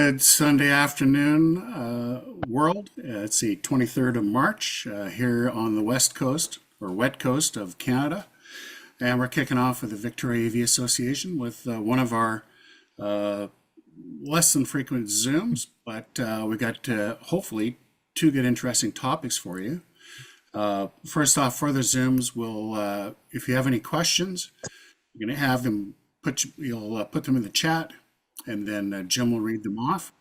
Good Sunday afternoon, world. It's the 23rd of March here on the west coast or wet coast of Canada. And we're kicking off with the Victoria AV Association with one of our uh, less than frequent Zooms, but we got hopefully two good, interesting topics for you. First off, for the Zooms, if you have any questions, you're going to have them you'll put them in the chat, and then Jim will read them off,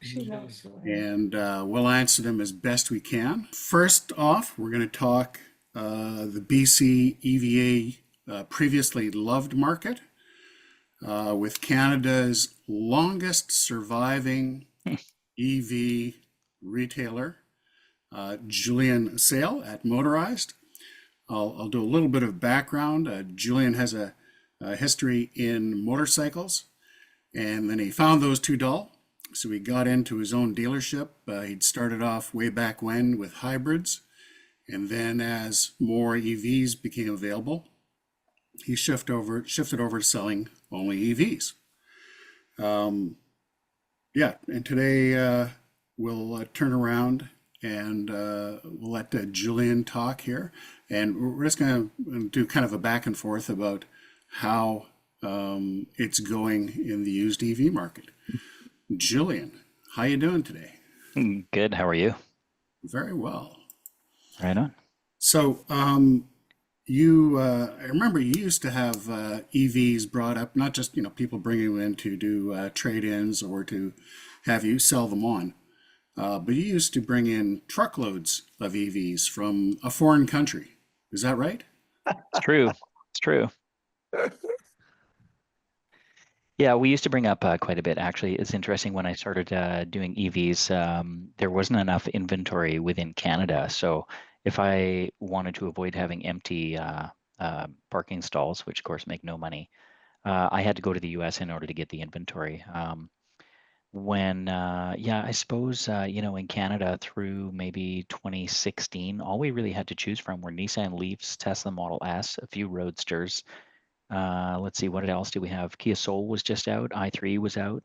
and we'll answer them as best we can. First off, we're going to talk the BC EVA previously loved market with Canada's longest surviving EV retailer, Julian Sale at Motorized. I'll do a little bit of background. Julian has a history in motorcycles, and then he found those too dull. So he got into his own dealership. He'd started off way back when with hybrids. And then as more EVs became available, he shifted over to selling only EVs. Yeah, and today we'll turn around and we'll let Julian talk here. And we're just going to do kind of a back and forth about how it's going in the used EV market. Julian, how you doing today? Good. How are you? Very well. Right on. So, I remember you used to have EVs brought up, not just people bringing you in to do trade-ins or to have you sell them on, but you used to bring in truckloads of EVs from a foreign country. Is that right? It's true. It's true. Yeah, we used to bring up quite a bit. Actually, it's interesting when I started doing EVs, there wasn't enough inventory within Canada. So if I wanted to avoid having empty parking stalls, which of course make no money, I had to go to the US in order to get the inventory. Yeah, I suppose, in Canada through maybe 2016, all we really had to choose from were Nissan Leafs, Tesla Model S, a few Roadsters. Let's see, what else do we have? Kia Soul was just out, i3 was out,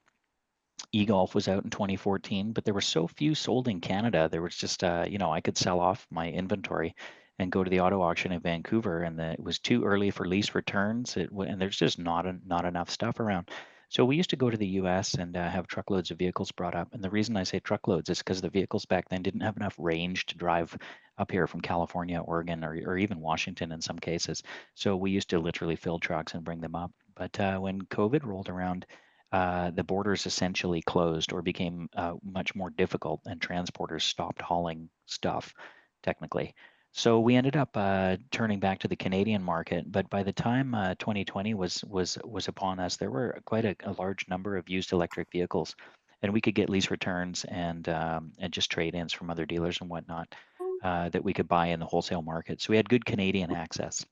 e-Golf was out in 2014, but there were so few sold in Canada. There was just, I could sell off my inventory and go to the auto auction in Vancouver, and it was too early for lease returns. And there's just not enough stuff around. So we used to go to the U.S. and have truckloads of vehicles brought up. And the reason I say truckloads is because the vehicles back then didn't have enough range to drive up here from California, Oregon, or even Washington in some cases. So we used to literally fill trucks and bring them up. But when COVID rolled around, the borders essentially closed or became much more difficult, and transporters stopped hauling stuff, technically. So we ended up turning back to the Canadian market. But by the time 2020 was upon us, there were quite a large number of used electric vehicles, and we could get lease returns and just trade-ins from other dealers and whatnot that we could buy in the wholesale market. So we had good Canadian access.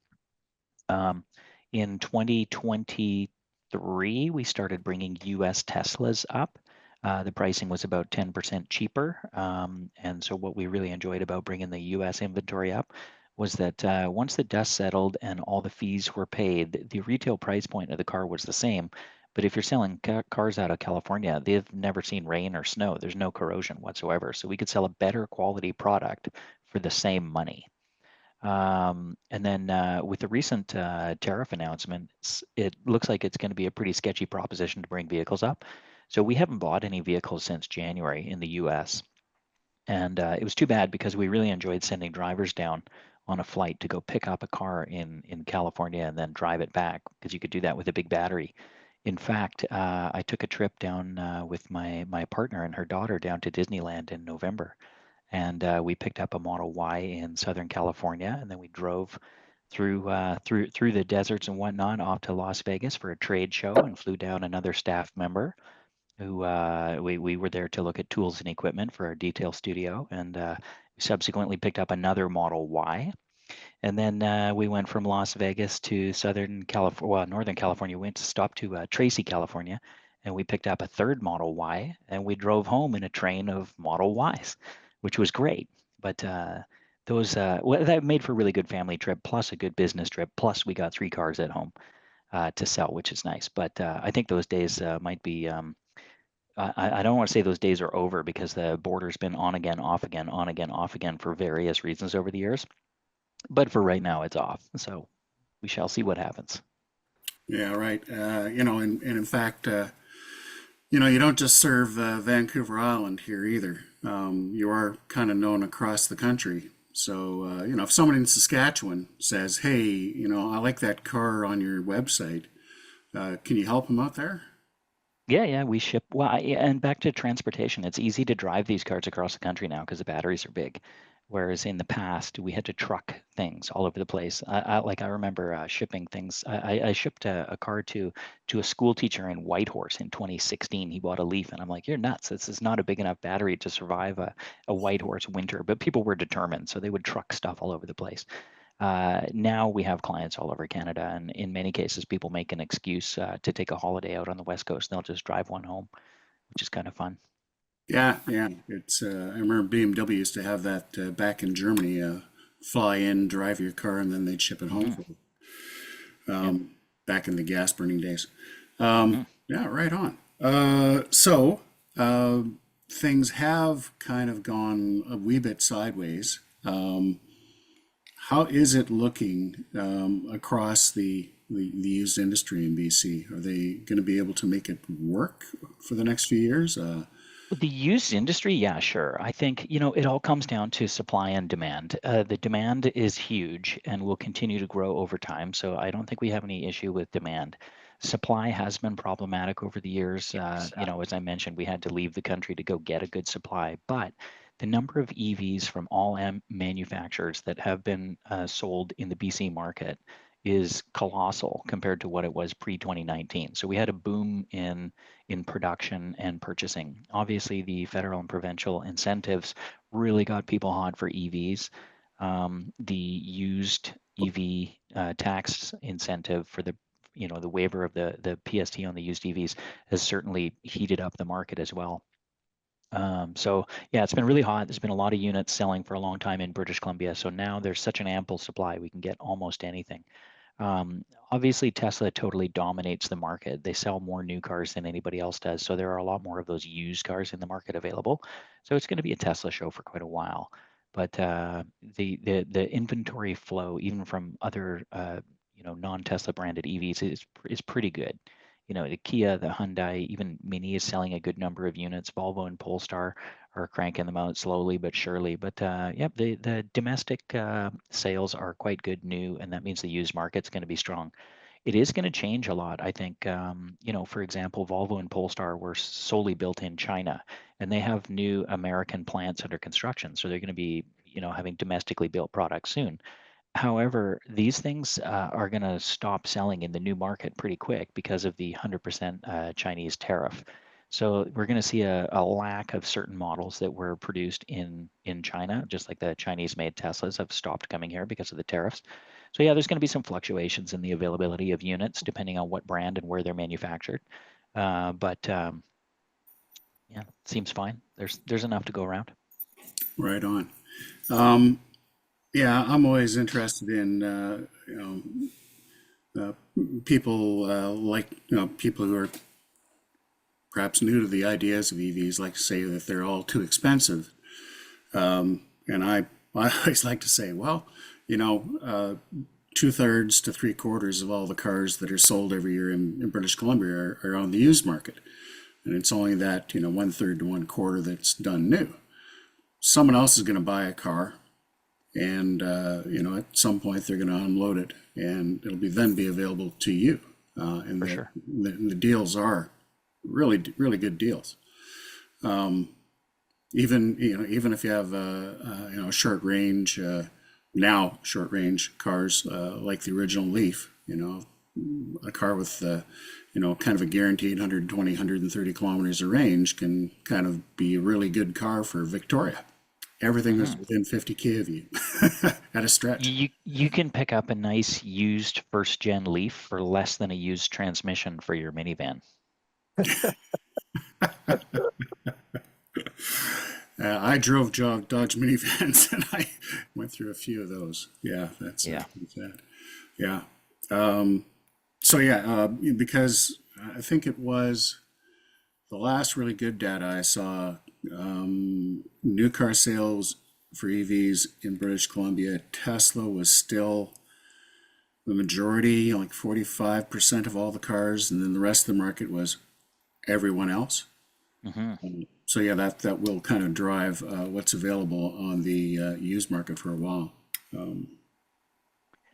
In 2023, we started bringing US Teslas up. The pricing was about 10% cheaper. And so what we really enjoyed about bringing the US inventory up was that once the dust settled and all the fees were paid, the retail price point of the car was the same. But if you're selling cars out of California, they've never seen rain or snow. There's no corrosion whatsoever. So we could sell a better quality product for the same money. And then with the recent tariff announcements, it looks like it's going to be a pretty sketchy proposition to bring vehicles up. So we haven't bought any vehicles since January in the US. And it was too bad because we really enjoyed sending drivers down on a flight to go pick up a car in California and then drive it back, because you could do that with a big battery. In fact, I took a trip down with my partner and her daughter down to Disneyland in November, and we picked up a Model Y in Southern California, and then we drove through the deserts and whatnot off to Las Vegas for a trade show, and flew down another staff member who we were there to look at tools and equipment for our detail studio, and we subsequently picked up another Model Y. And then we went from Las Vegas to Northern California. We went to stop to Tracy, California, and we picked up a third Model Y, and we drove home in a train of Model Ys, which was great. But that made for a really good family trip, plus a good business trip. Plus, we got three cars at home to sell, which is nice. But I think those days might be I don't want to say those days are over because the border's been on again, off again, on again, off again for various reasons over the years. But for right now, it's off. So we shall see what happens. Yeah, right. And in fact, you don't just serve Vancouver Island here either. You are kind of known across the country. So, if someone in Saskatchewan says, hey, I like that car on your website, can you help them out there? Yeah, yeah, we ship. Well, yeah, and back to transportation, it's easy to drive these cars across the country now because the batteries are big. Whereas in the past, we had to truck things all over the place. Like I remember shipping things. I shipped a car to a school teacher in Whitehorse in 2016. He bought a Leaf, and I'm like, "You're nuts! This is not a big enough battery to survive a Whitehorse winter." But people were determined, so they would truck stuff all over the place. Now we have clients all over Canada, and in many cases, people make an excuse to take a holiday out on the West Coast. They'll just drive one home, which is kind of fun. Yeah, yeah. I remember BMW used to have that back in Germany, fly in, drive your car, and then they'd ship it home Hmm. for you, Yep. back in the gas burning days. Hmm. Yeah, right on. So things have kind of gone a wee bit sideways. How is it looking across the used industry in BC? Are they going to be able to make it work for the next few years? The used industry, yeah, sure. I think, it all comes down to supply and demand. The demand is huge and will continue to grow over time. So I don't think we have any issue with demand. Supply has been problematic over the years. As I mentioned, we had to leave the country to go get a good supply. But the number of EVs from all manufacturers that have been sold in the BC market is colossal compared to what it was pre-2019. So we had a boom in production and purchasing. Obviously, the federal and provincial incentives really got people hot for EVs. The used EV tax incentive for the waiver of the PST on the used EVs has certainly heated up the market as well. So yeah, it's been really hot. There's been a lot of units selling for a long time in British Columbia. So now there's such an ample supply, we can get almost anything. Obviously, Tesla totally dominates the market. They sell more new cars than anybody else does. So there are a lot more of those used cars in the market available. So it's going to be a Tesla show for quite a while. But the inventory flow, even from other non-Tesla branded EVs, is pretty good. The Kia, the Hyundai, even Mini is selling a good number of units. Volvo and Polestar are cranking them out slowly but surely. But yep, the domestic sales are quite good new, and that means the used market's going to be strong. It is going to change a lot, I think. For example, Volvo and Polestar were solely built in China, and they have new American plants under construction, so they're going to be, having domestically built products soon. However, these things are going to stop selling in the new market pretty quick because of the 100% Chinese tariff. So we're going to see a lack of certain models that were produced in China, just like the Chinese-made Teslas have stopped coming here because of the tariffs. So yeah, there's going to be some fluctuations in the availability of units depending on what brand and where they're manufactured. But yeah, seems fine. There's enough to go around. Right on. Um, yeah, I'm always interested in uh, people like people who are perhaps new to the ideas of EVs, like to say that they're all too expensive. And I always like to say, well, you know, uh, two-thirds to three-quarters of all the cars that are sold every year in British Columbia are on the used market, and it's only that one-third to one-quarter that's done new. Someone else is going to buy a car, and at some point they're going to unload it, and it'll be available to you. And For sure. the deals are really good deals. Even if you have short range short range cars like the original Leaf, a car with kind of a guaranteed 120 kilometers of range can kind of be a really good car for Victoria. Everything is Hmm. within 50K of you at a stretch. You can pick up a nice used first gen Leaf for less than a used transmission for your minivan. I drove Dodge minivans and I went through a few of those. Yeah, Yeah. that's that. Yeah. So yeah, because I think it was the last really good data I saw, new car sales for EVs in British Columbia, Tesla was still the majority, like 45% of all the cars, and then the rest of the market was everyone else. Hmm. So yeah, that will kind of drive what's available on the used market for a while. Um,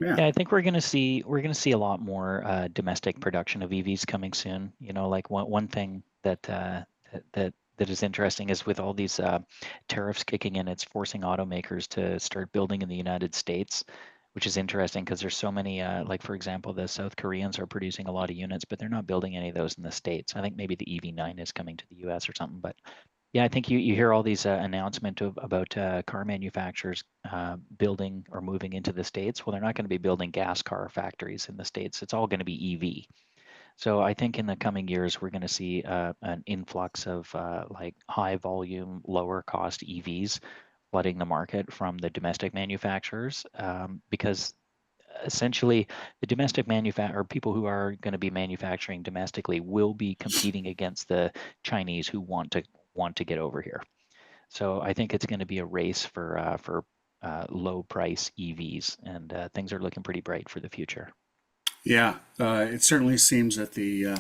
yeah, Yeah, I think we're gonna see a lot more domestic production of EVs coming soon. Like one thing that is interesting is with all these tariffs kicking in, it's forcing automakers to start building in the United States, which is interesting because there's so many. Like for example, the South Koreans are producing a lot of units, but they're not building any of those in the States. I think maybe the EV9 is coming to the US or something, but yeah, I think you hear all these announcements about car manufacturers building or moving into the States. Well, they're not going to be building gas car factories in the States. It's all going to be EV. So I think in the coming years, we're going to see an influx of like high volume, lower cost EVs flooding the market from the domestic manufacturers because essentially the domestic manufacturer or people who are going to be manufacturing domestically will be competing against the Chinese who want to get over here. So I think it's going to be a race for low price EVs, and things are looking pretty bright for the future. yeah. It certainly seems that the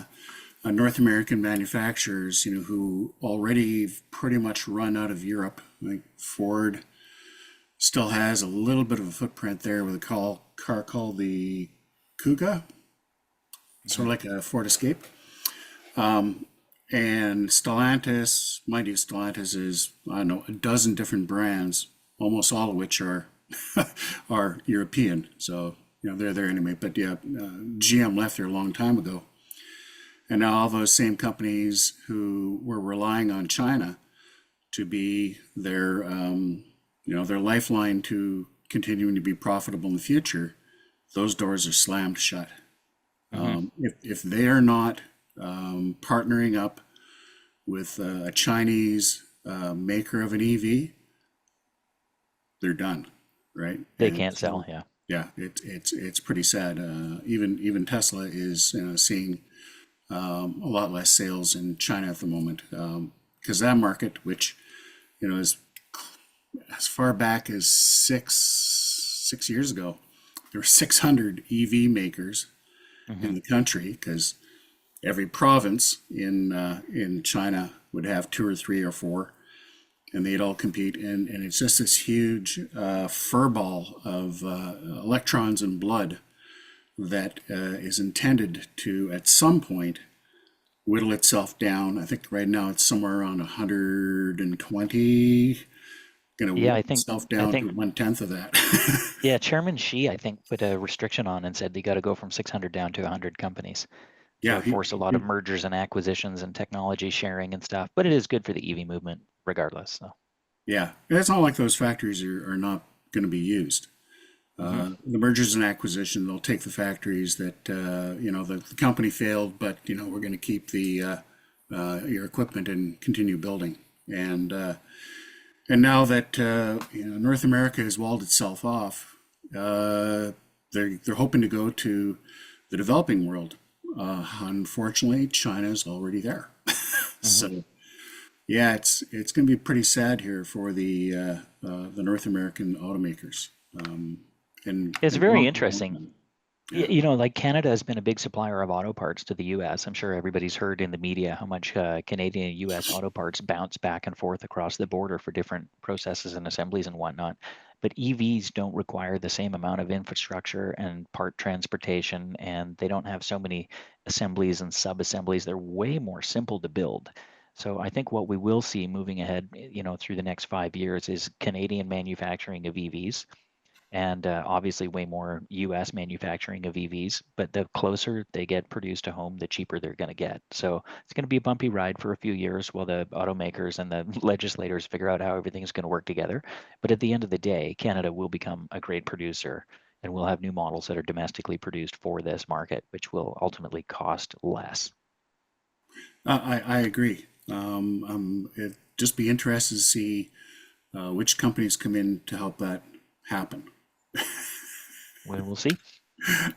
North American manufacturers, who already pretty much run out of Europe, like Ford still has a little bit of a footprint there with a car called the Kuga, sort Hmm. of like a Ford Escape. And Stellantis, mind you, Stellantis is, I don't know, a dozen different brands, almost all of which are are European. So, they're there anyway. But yeah, GM left there a long time ago. And now all those same companies who were relying on China to be their lifeline to continuing to be profitable in the future, those doors are slammed shut. Hmm. If they are not partnering up with a Chinese maker of an EV, they're done, right? They And can't sell, so, yeah. yeah, it's pretty sad. Even Tesla is seeing a lot less sales in China at the moment because that market, which is as far back as six years ago, there were 600 EV makers in Hmm. the country because every province in China would have two or three or four, and they'd all compete. And it's just this huge fur ball of electrons and blood that is intended to, at some point, whittle itself down. I think right now it's somewhere around 120, going to Yeah, whittle I think itself I down to think 1/10 of that. yeah, Chairman Xi, I think, put a restriction on and said they got to go from 600 down to 100 companies. So Yeah, it forced a lot of mergers and acquisitions and technology sharing and stuff. But it is good for the EV movement regardless. So. yeah. It's not like those factories are not going to be used. Hmm. The mergers and acquisition, they'll take the factories that the company failed, but we're going to keep the your equipment and continue building. And now that North America has walled itself off, uh, they're hoping to go to the developing world. Unfortunately, China's already there. Hmm. So yeah, it's going to be pretty sad here for the North American automakers. It's And very long for a long interesting. time. Yeah, Like Canada has been a big supplier of auto parts to the US. I'm sure everybody's heard in the media how much Canadian and US auto parts bounce back and forth across the border for different processes and assemblies and whatnot. But EVs don't require the same amount of infrastructure and part transportation, and they don't have so many assemblies and sub-assemblies. They're way more simple to build. So I think what we will see moving ahead, through the next 5 years is Canadian manufacturing of EVs and obviously way more US manufacturing of EVs. But the closer they get produced to home, the cheaper they're going to get. So it's going to be a bumpy ride for a few years while the automakers and the legislators figure out how everything is going to work together. But at the end of the day, Canada will become a great producer and we'll have new models that are domestically produced for this market, which will ultimately cost less. I agree. It just be interested to see which companies come in to help that happen. We'll see.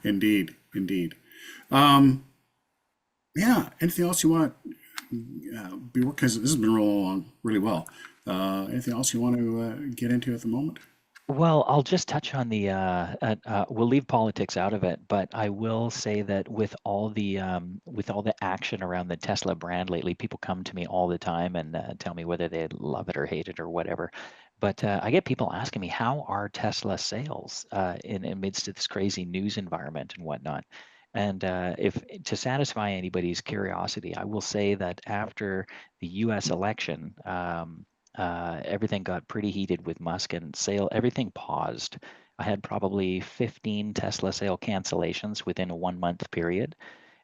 Indeed, indeed. Um, yeah. Anything else you want to because this has been rolling along really well. Anything else you want to get into at the moment? Well, I'll just touch on we'll leave politics out of it, but I will say that with all the action around the Tesla brand lately, people come to me all the time and tell me whether they love it or hate it or whatever. But I get people asking me, how are Tesla sales in amidst of this crazy news environment and whatnot? And if to satisfy anybody's curiosity, I will say that after the U.S. election, everything got pretty heated with Musk and everything paused. I had probably 15 Tesla sale cancellations within a 1 month period.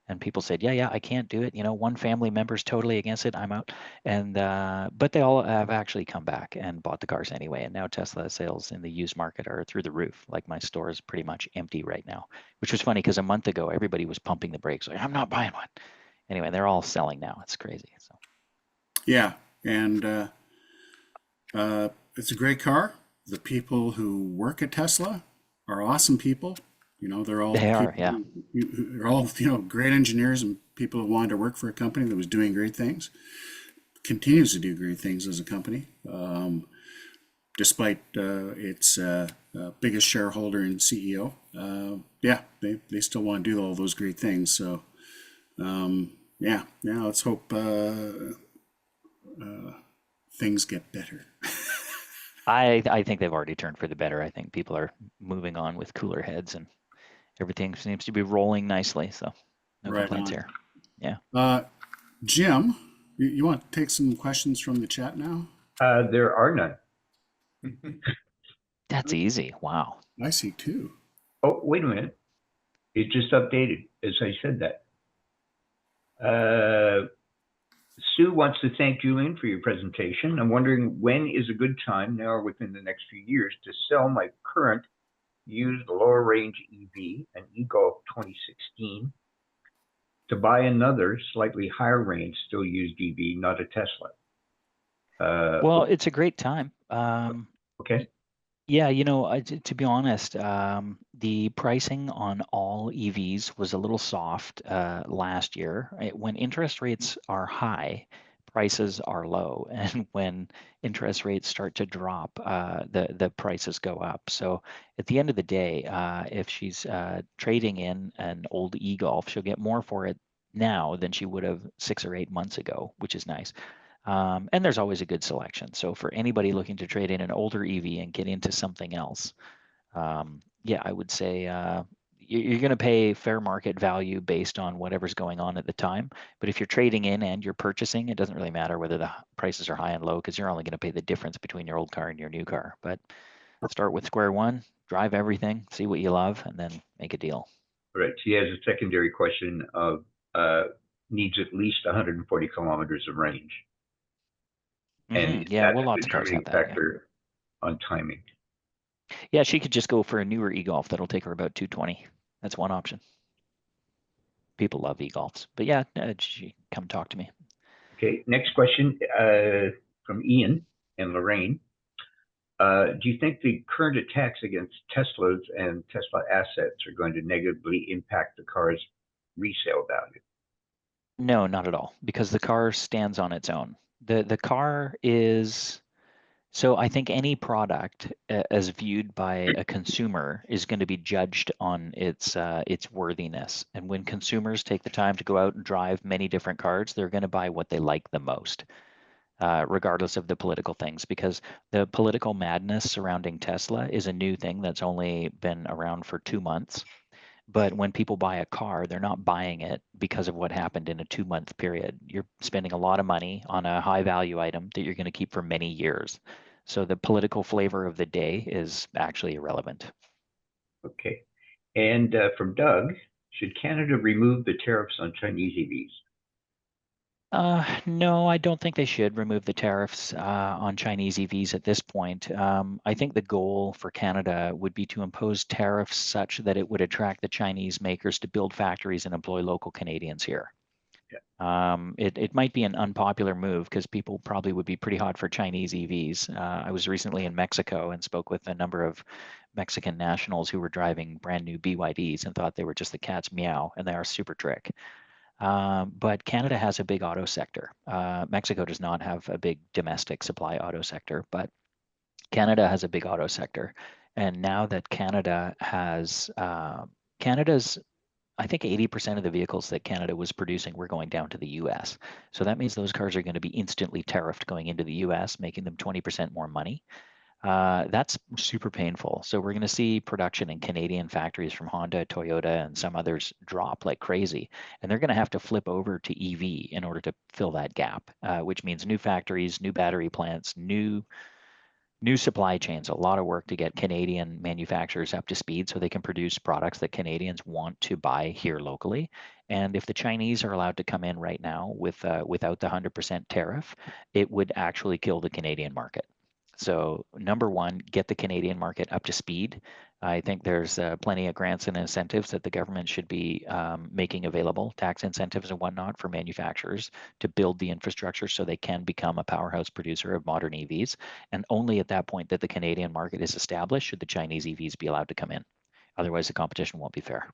And people said, yeah, I can't do it. One family member's totally against it. I'm out. And but they all have actually come back and bought the cars anyway. And now Tesla sales in the used market are through the roof. Like my store is pretty much empty right now, which was funny because a month ago everybody was pumping the brakes, like, I'm not buying one. Anyway, they're all selling now. It's crazy. So Yeah, and it's a great car. The people who work at Tesla are awesome people. They're all they are, people. yeah. They're all great engineers and people who wanted to work for a company that was doing great things. Continues to do great things as a company, despite its biggest shareholder and CEO. Yeah, they still want to do all those great things. So yeah. Let's hope things get better. I think they've already turned for the better. I think people are moving on with cooler heads and everything seems to be rolling nicely. So no Right complaints on. here. Yeah, Uh, Jim, you want to take some questions from the chat now? There are none. that's easy. Wow. I see two. Oh, wait a minute. It just updated as I said that. Sue wants to thank Julian for your presentation. I'm wondering when is a good time, now or within the next few years, to sell my current used lower range EV, an e-Golf 2016, to buy another slightly higher range, still used EV, not a Tesla. Well, it's a great time. Okay. Yeah, to be honest, the pricing on all EVs was a little soft last year. When interest rates are high, prices are low, and when interest rates start to drop, the prices go up. So at the end of the day, if she's trading in an old e-Golf, she'll get more for it now than she would have 6 or 8 months ago, which is nice. And there's always a good selection. So for anybody looking to trade in an older EV and get into something else, yeah, I would say you're going to pay fair market value based on whatever's going on at the time. But if you're trading in and you're purchasing, it doesn't really matter whether the prices are high and low because you're only going to pay the difference between your old car and your new car. But start with square one, drive everything, see what you love, and then make a deal. Right. She has a secondary question of needs at least 140 kilometers of range. And Yeah, that's well, a lots of cars have determining that. Yeah. factor on timing. Yeah, she could just go for a newer e-Golf that'll take her about 220. That's one option. People love e-Golfs, but yeah, she come talk to me. Okay, next question from Ian and Lorraine. Do you think the current attacks against Teslas and Tesla assets are going to negatively impact the car's resale value? No, not at all, because the car stands on its own. The car is so I think any product as viewed by a consumer is going to be judged on its worthiness. And when consumers take the time to go out and drive many different cars, they're going to buy what they like the most. Regardless of the political things, because the political madness surrounding Tesla is a new thing that's only been around for 2 months. But when people buy a car, they're not buying it because of what happened in a 2 month period. You're spending a lot of money on a high value item that you're going to keep for many years. So the political flavor of the day is actually irrelevant. Okay. And from Doug, should Canada remove the tariffs on Chinese EVs? No, I don't think they should remove the tariffs on Chinese EVs at this point. I think the goal for Canada would be to impose tariffs such that it would attract the Chinese makers to build factories and employ local Canadians here. It might be an unpopular move because people probably would be pretty hot for Chinese EVs. I was recently in Mexico and spoke with a number of Mexican nationals who were driving brand new BYDs and thought they were just the cat's meow, and they are super trick. But Canada has a big auto sector. Mexico does not have a big domestic supply auto sector, but Canada has a big auto sector. And now that Canada has, Canada's, I think 80% of the vehicles that Canada was producing were going down to the US. So that means those cars are going to be instantly tariffed going into the US, making them 20% more money. That's super painful. So we're going to see production in Canadian factories from Honda, Toyota, and some others drop like crazy. And they're going to have to flip over to EV in order to fill that gap, which means new factories, new battery plants, new supply chains, a lot of work to get Canadian manufacturers up to speed so they can produce products that Canadians want to buy here locally. And if the Chinese are allowed to come in right now with without the 100% tariff, it would actually kill the Canadian market. So number one, get the Canadian market up to speed. I think there's plenty of grants and incentives that the government should be making available, tax incentives and whatnot for manufacturers to build the infrastructure so they can become a powerhouse producer of modern EVs. And only at that point that the Canadian market is established should the Chinese EVs be allowed to come in. Otherwise, the competition won't be fair.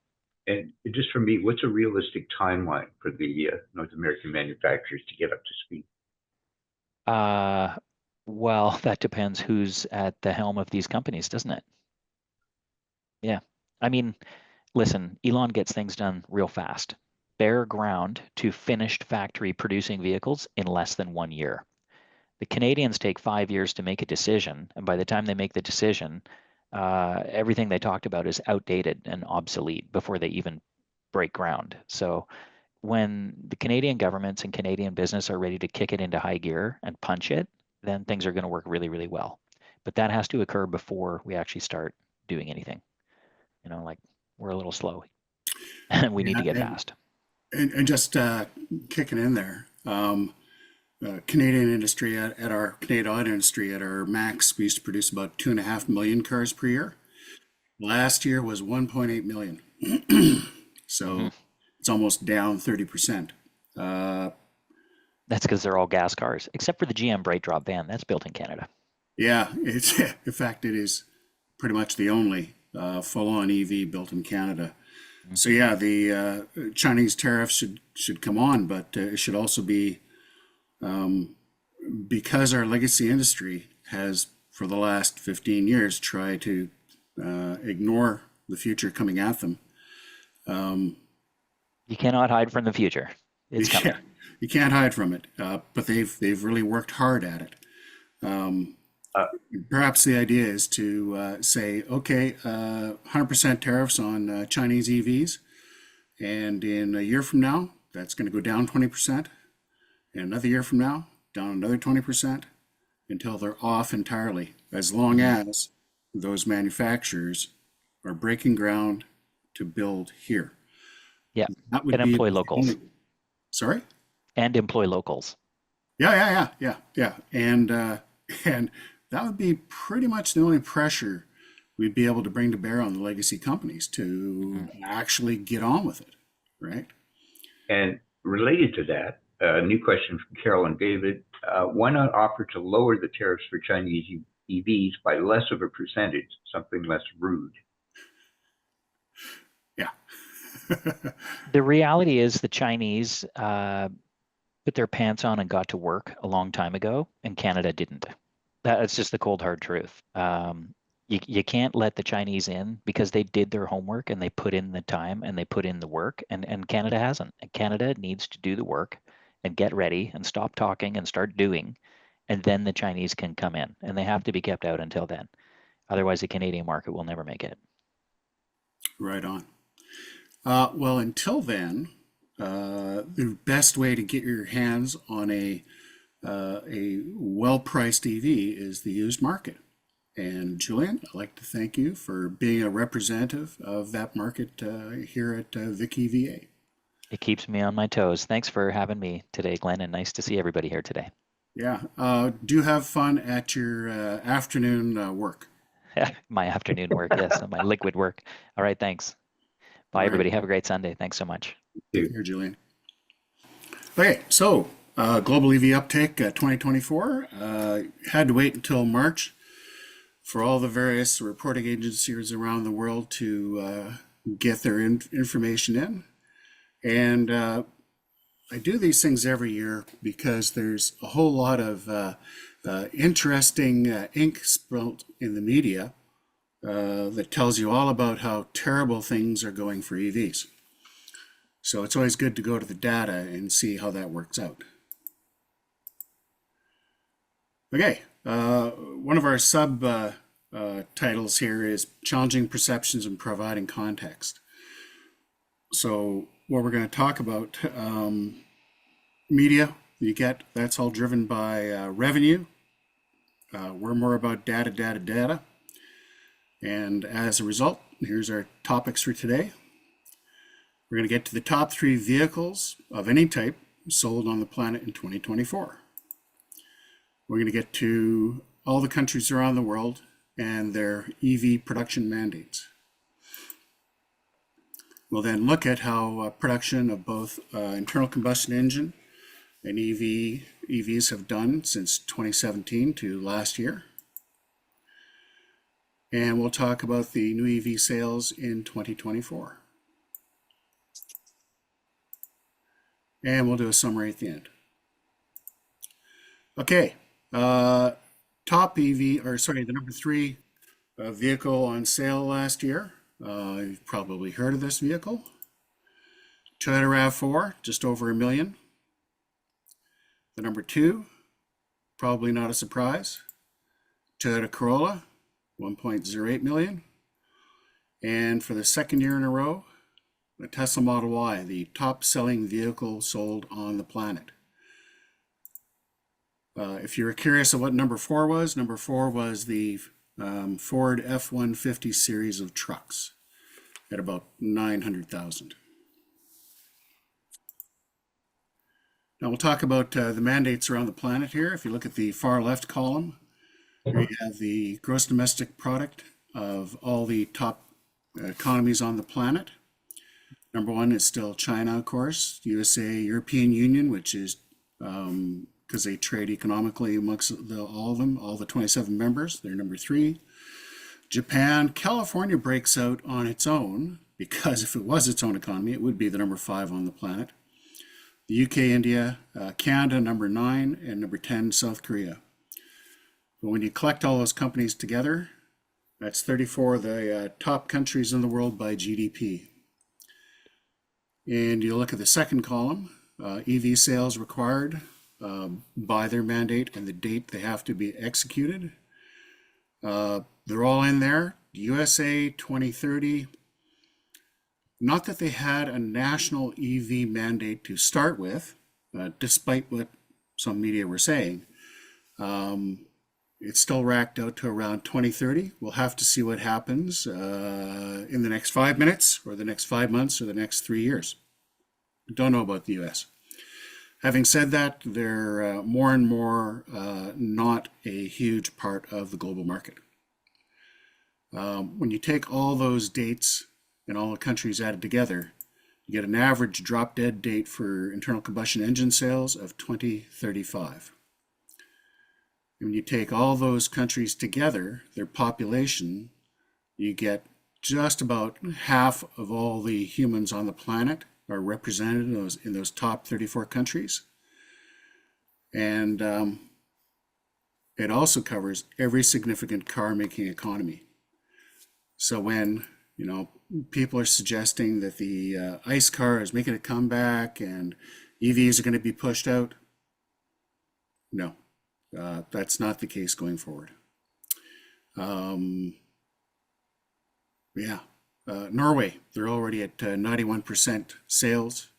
And just for me, what's a realistic timeline for the North American manufacturers to get up to speed? Well, that depends who's at the helm of these companies, doesn't it? Yeah. I mean, listen, Elon gets things done real fast. Bare ground to finished factory producing vehicles in less than 1 year. The Canadians take 5 years to make a decision, and by the time they make the decision, everything they talked about is outdated and obsolete before they even break ground. So when the Canadian governments and Canadian business are ready to kick it into high gear and punch it, then things are going to work really, really well. But that has to occur before we actually start doing anything. Like we're a little slow and we need Yeah, to get fast. and just kicking in there. Canadian industry at our Canadian auto industry at our max, we used to produce about 2.5 million cars per year. Last year was 1.8 million. Hmm. So it's almost down 30%. Uh, That's because they're all gas cars, except for the GM Bright Drop van. That's built in Canada. yeah, it's in fact it is pretty much the only full-on EV built in Canada. So Hmm. yeah, the Chinese tariffs should come on, but it should also be because our legacy industry has for the last 15 years tried to ignore the future coming at them. You cannot hide from the future. You It's coming. can't, you can't hide from it, but they've really worked hard at it. Uh, Perhaps the idea is to say, okay, 100% tariffs on Chinese EVs, and in a year from now, that's going to go down 20%, and another year from now, down another 20%, until they're off entirely, as long Hmm. as those manufacturers are breaking ground to build here. Yeah. That would And be employ the locals. only, sorry? And employ locals. Yeah. And that would be pretty much the only pressure we'd be able to bring to bear on the legacy companies to Hmm. actually get on with it, right? and related to that, a new question from Carol and David. Why not offer to lower the tariffs for Chinese EVs by less of a percentage, something less rude? Yeah. The reality is the Chinese put their pants on and got to work a long time ago, and Canada didn't. That's just the cold hard truth. You can't let the Chinese in because they did their homework and they put in the time and they put in the work, and Canada hasn't. And Canada needs to do the work and get ready and stop talking and start doing, and then the Chinese can come in, and they have to be kept out until then. Otherwise, the Canadian market will never make it. Right on. Well, until then, the best way to get your hands on a well-priced EV is the used market. And Julian, I'd like to thank you for being a representative of that market here at VicEVA. It keeps me on my toes. Thanks for having me today, Glenn, and nice to see everybody here today. Yeah, do have fun at your afternoon work. My afternoon work, yes, and my liquid work. All right, thanks. All Bye, right, everybody. Have a great Sunday. Thanks so much. take care, Julian. Okay, so global EV uptake 2024 had to wait until March for all the various reporting agencies around the world to get their information in. And I do these things every year because there's a whole lot of interesting ink spilt in the media that tells you all about how terrible things are going for EVs. So it's always good to go to the data and see how that works out. Okay, one of our sub titles here is Challenging Perceptions and Providing Context. So what we're going to talk about, media you get, that's all driven by revenue. We're more about data. And as a result, here's our topics for today. We're going to get to the top 3 vehicles of any type sold on the planet in 2024. We're going to get to all the countries around the world and their EV production mandates. We'll then look at how production of both internal combustion engine and EVs have done since 2017 to last year. And we'll talk about the new EV sales in 2024. And we'll do a summary at the end. Okay, top EV, the number 3 vehicle on sale last year. You've probably heard of this vehicle. Toyota RAV4, just over $1 million. The number 2, probably not a surprise. Toyota Corolla, 1.08 million. And for the second year in a row, the Tesla Model Y, the top selling vehicle sold on the planet. If you're curious of what number 4 was, number 4 was the Ford F-150 series of trucks at about 900,000. Now we'll talk about the mandates around the planet here. If you look at the far left column, here you have the gross domestic product of all the top economies on the planet. Number 1 is still China, of course. USA, European Union, which is because they trade economically amongst all of them, all the 27 members. They're number 3. Japan, California breaks out on its own because if it was its own economy, it would be the number 5 on the planet. The UK, India, Canada, number 9, and number 10, South Korea. But when you collect all those companies together, that's 34 of the top countries in the world by GDP. And you look at the second column, EV sales required by their mandate and the date they have to be executed. They're all in there. USA 2030. Not that they had a national EV mandate to start with, despite what some media were saying. It's still racked out to around 2030. We'll have to see what happens in the next 5 minutes or the next 5 months or the next 3 years. Don't know about the US. Having said that, they're more and more not a huge part of the global market. When you take all those dates and all the countries added together, you get an average drop dead date for internal combustion engine sales of 2035. When you take all those countries together, their population, you get just about half of all the humans on the planet are represented in those top 34 countries. And it also covers every significant car making economy. So when, people are suggesting that the ICE car is making a comeback and EVs are going to be pushed out, no, that's not the case going forward. Norway, they're already at 91% sales.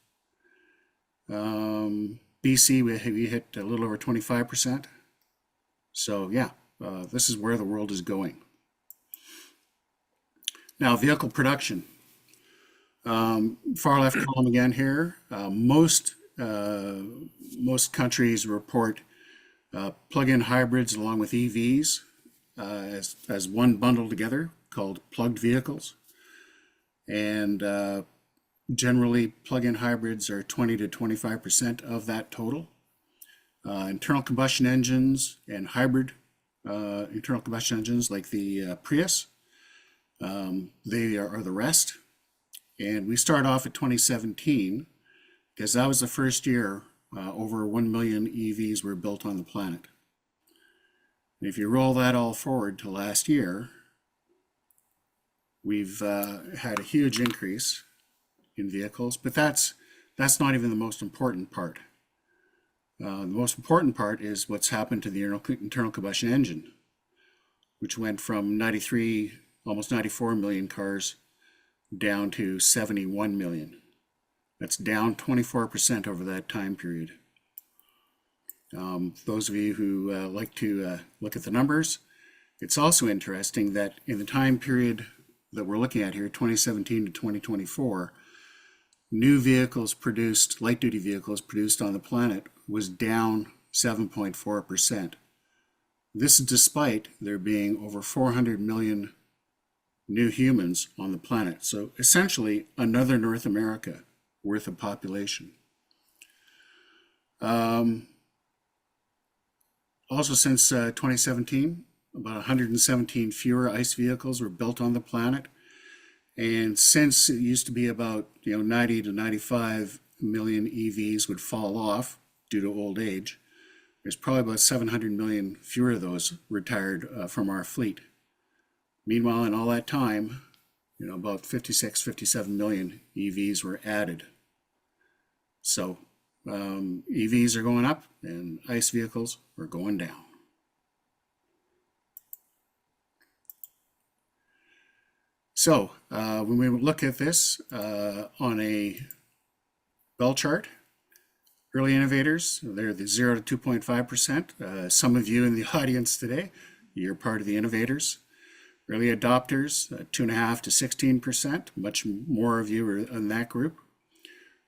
BC, we hit a little over 25%. So yeah, this is where the world is going. Now, vehicle production. Far left column again here. Most countries report plug-in hybrids along with EVs as one bundle together called plugged vehicles. And generally, plug-in hybrids are 20 to 25% of that total. Internal combustion engines and hybrid internal combustion engines like the Prius, they are the rest. And we start off at 2017 because that was the first year over 1 million EVs were built on the planet. And if you roll that all forward to last year, we've had a huge increase in vehicles, but that's not even the most important part. The most important part is what's happened to the internal combustion engine, which went from 93, almost 94 million cars down to 71 million. That's down 24% over that time period. Those of you who like to look at the numbers, it's also interesting that in the time period that we're looking at here, 2017 to 2024, new vehicles produced, light-duty vehicles produced on the planet was down 7.4%. This is despite there being over 400 million new humans on the planet. So essentially another North America worth of population. Also since 2017, about 117 fewer ICE vehicles were built on the planet. And since it used to be about 90 to 95 million EVs would fall off due to old age, there's probably about 700 million fewer of those retired from our fleet. Meanwhile, in all that time, about 56, 57 million EVs were added. So EVs are going up and ICE vehicles are going down. So when we look at this on a bell chart, early innovators, they're the 0 to 2.5%. Some of you in the audience today, you're part of the innovators. Early adopters, 2.5 to 16%. Much more of you are in that group.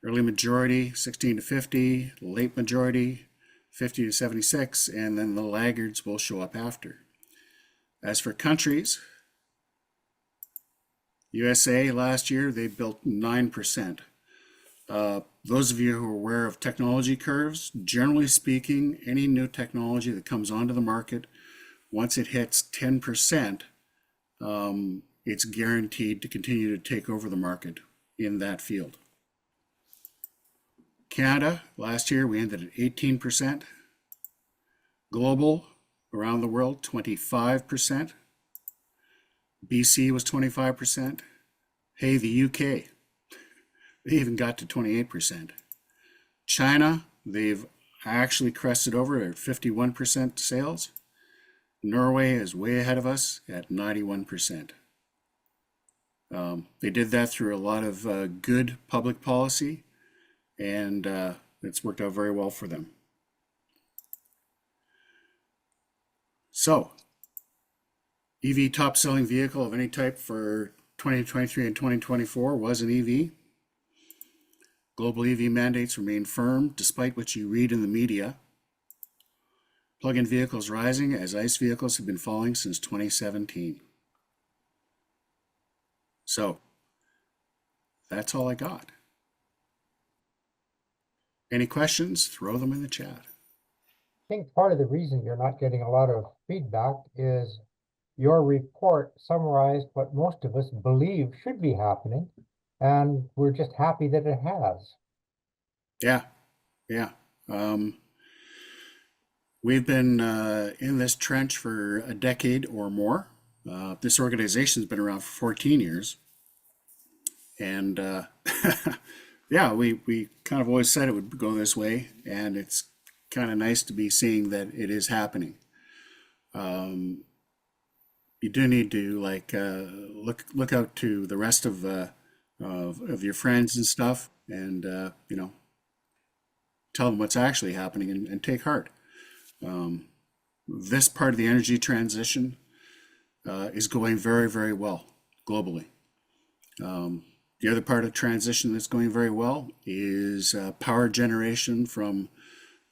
Early majority, 16 to 50. Late majority, 50 to 76. And then the laggards will show up after. As for countries, USA last year, they built 9%. Those of you who are aware of technology curves, generally speaking, any new technology that comes onto the market, once it hits 10%, it's guaranteed to continue to take over the market in that field. Canada, last year we ended at 18%. Global, around the world, 25%. BC was 25%. Hey, the UK, they even got to 28%. China, they've actually crested over at 51% sales. Norway is way ahead of us at 91%. They did that through a lot of good public policy, and it's worked out very well for them. So, EV top selling vehicle of any type for 2023 and 2024 was an EV. Global EV mandates remain firm despite what you read in the media. Plug-in vehicles rising as ICE vehicles have been falling since 2017. So, that's all I got. Any questions? Throw them in the chat. I think part of the reason you're not getting a lot of feedback is your report summarized what most of us believe should be happening, and we're just happy that it has. Yeah. We've been in this trench for a decade or more. This organization's been around for 14 years. And yeah, we kind of always said it would go this way, and it's kind of nice to be seeing that it is happening. You do need to look out to the rest of your friends and stuff, and tell them what's actually happening and take heart. This part of the energy transition is going very, very well globally. The other part of transition that's going very well is power generation from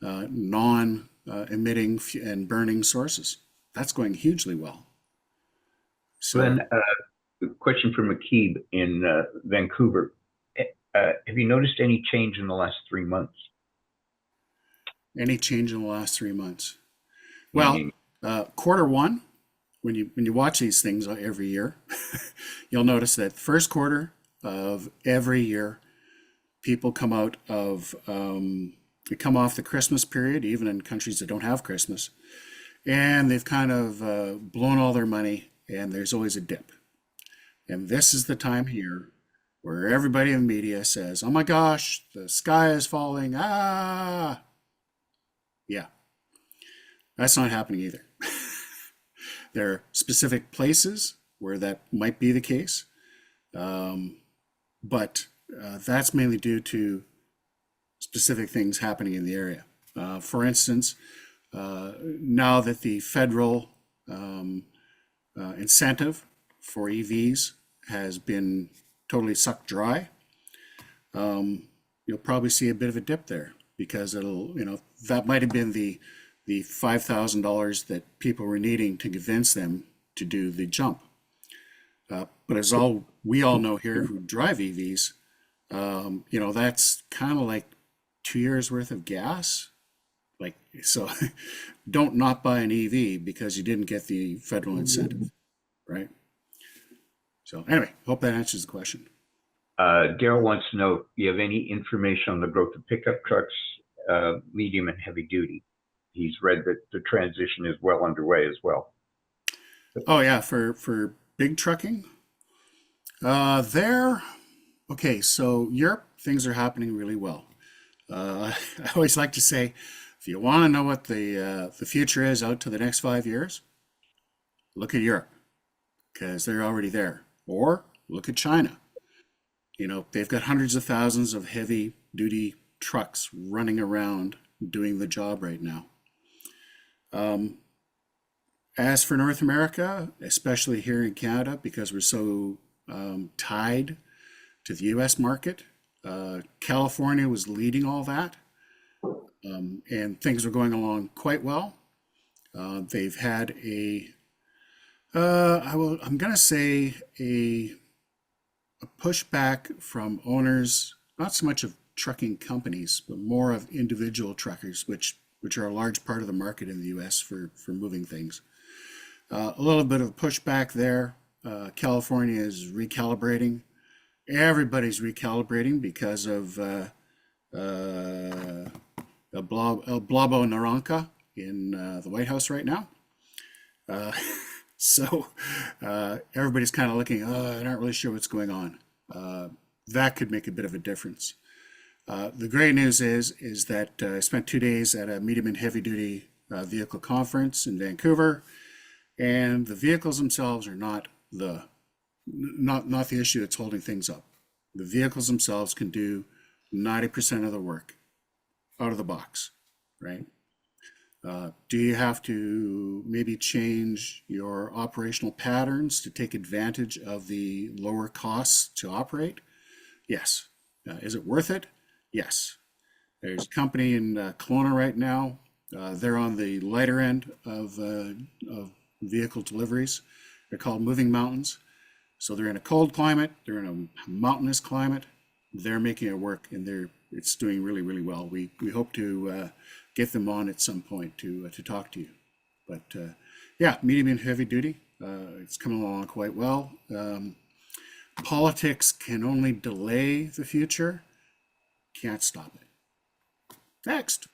non-emitting and burning sources. That's going hugely well. So then, question for McKeeb in Vancouver. Have you noticed any change in the last 3 months? Any change in the last 3 months? Well, quarter one, when you watch these things every year, you'll notice that first quarter of every year people come out of they come off the Christmas period, even in countries that don't have Christmas, and they've kind of blown all their money, and there's always a dip. And this is the time here where everybody in the media says, "Oh my gosh, the sky is falling!" Ah, yeah, that's not happening either. There are specific places where that might be the case, um, but that's mainly due to specific things happening in the area. For instance, now that the federal incentive for EVs has been totally sucked dry, you'll probably see a bit of a dip there because it'll, that might have been the $5,000 that people were needing to convince them to do the jump. But as we all know here who drive EVs, that's kind of like 2 years worth of gas. Like, so don't not buy an EV because you didn't get the federal incentive, right? So anyway, hope that answers the question. Daryl wants to know, do you have any information on the growth of pickup trucks, medium and heavy duty? He's read that the transition is well underway as well. Oh yeah, for big trucking, okay, so Europe, things are happening really well. I always like to say, if you want to know what the future is out to the next 5 years, look at Europe because they're already there. Or look at China. They've got hundreds of thousands of heavy duty trucks running around doing the job right now. As for North America, especially here in Canada, because we're so tied to the US market, California was leading all that, and things are going along quite well. They've had I'm going to say a pushback from owners, not so much of trucking companies, but more of individual truckers, which are a large part of the market in the US for moving things. A little bit of pushback there. California is recalibrating. Everybody's recalibrating because of El Blabo Naranca in the White House right now. So everybody's kind of looking, I'm not really sure what's going on. That could make a bit of a difference. The great news is that I spent 2 days at a medium and heavy duty vehicle conference in Vancouver, and the vehicles themselves are not the issue that's holding things up. The vehicles themselves can do 90% of the work out of the box, right? Do you have to maybe change your operational patterns to take advantage of the lower costs to operate? Yes. Is it worth it? Yes. There's a company in Kelowna right now. They're on the lighter end of vehicle deliveries. They're called Moving Mountains. So they're in a cold climate. They're in a mountainous climate. They're making it work, and it's doing really, really well. We hope to get them on at some point to talk to you. But yeah, medium and heavy duty, it's coming along quite well. Politics can only delay the future, can't stop it. Next.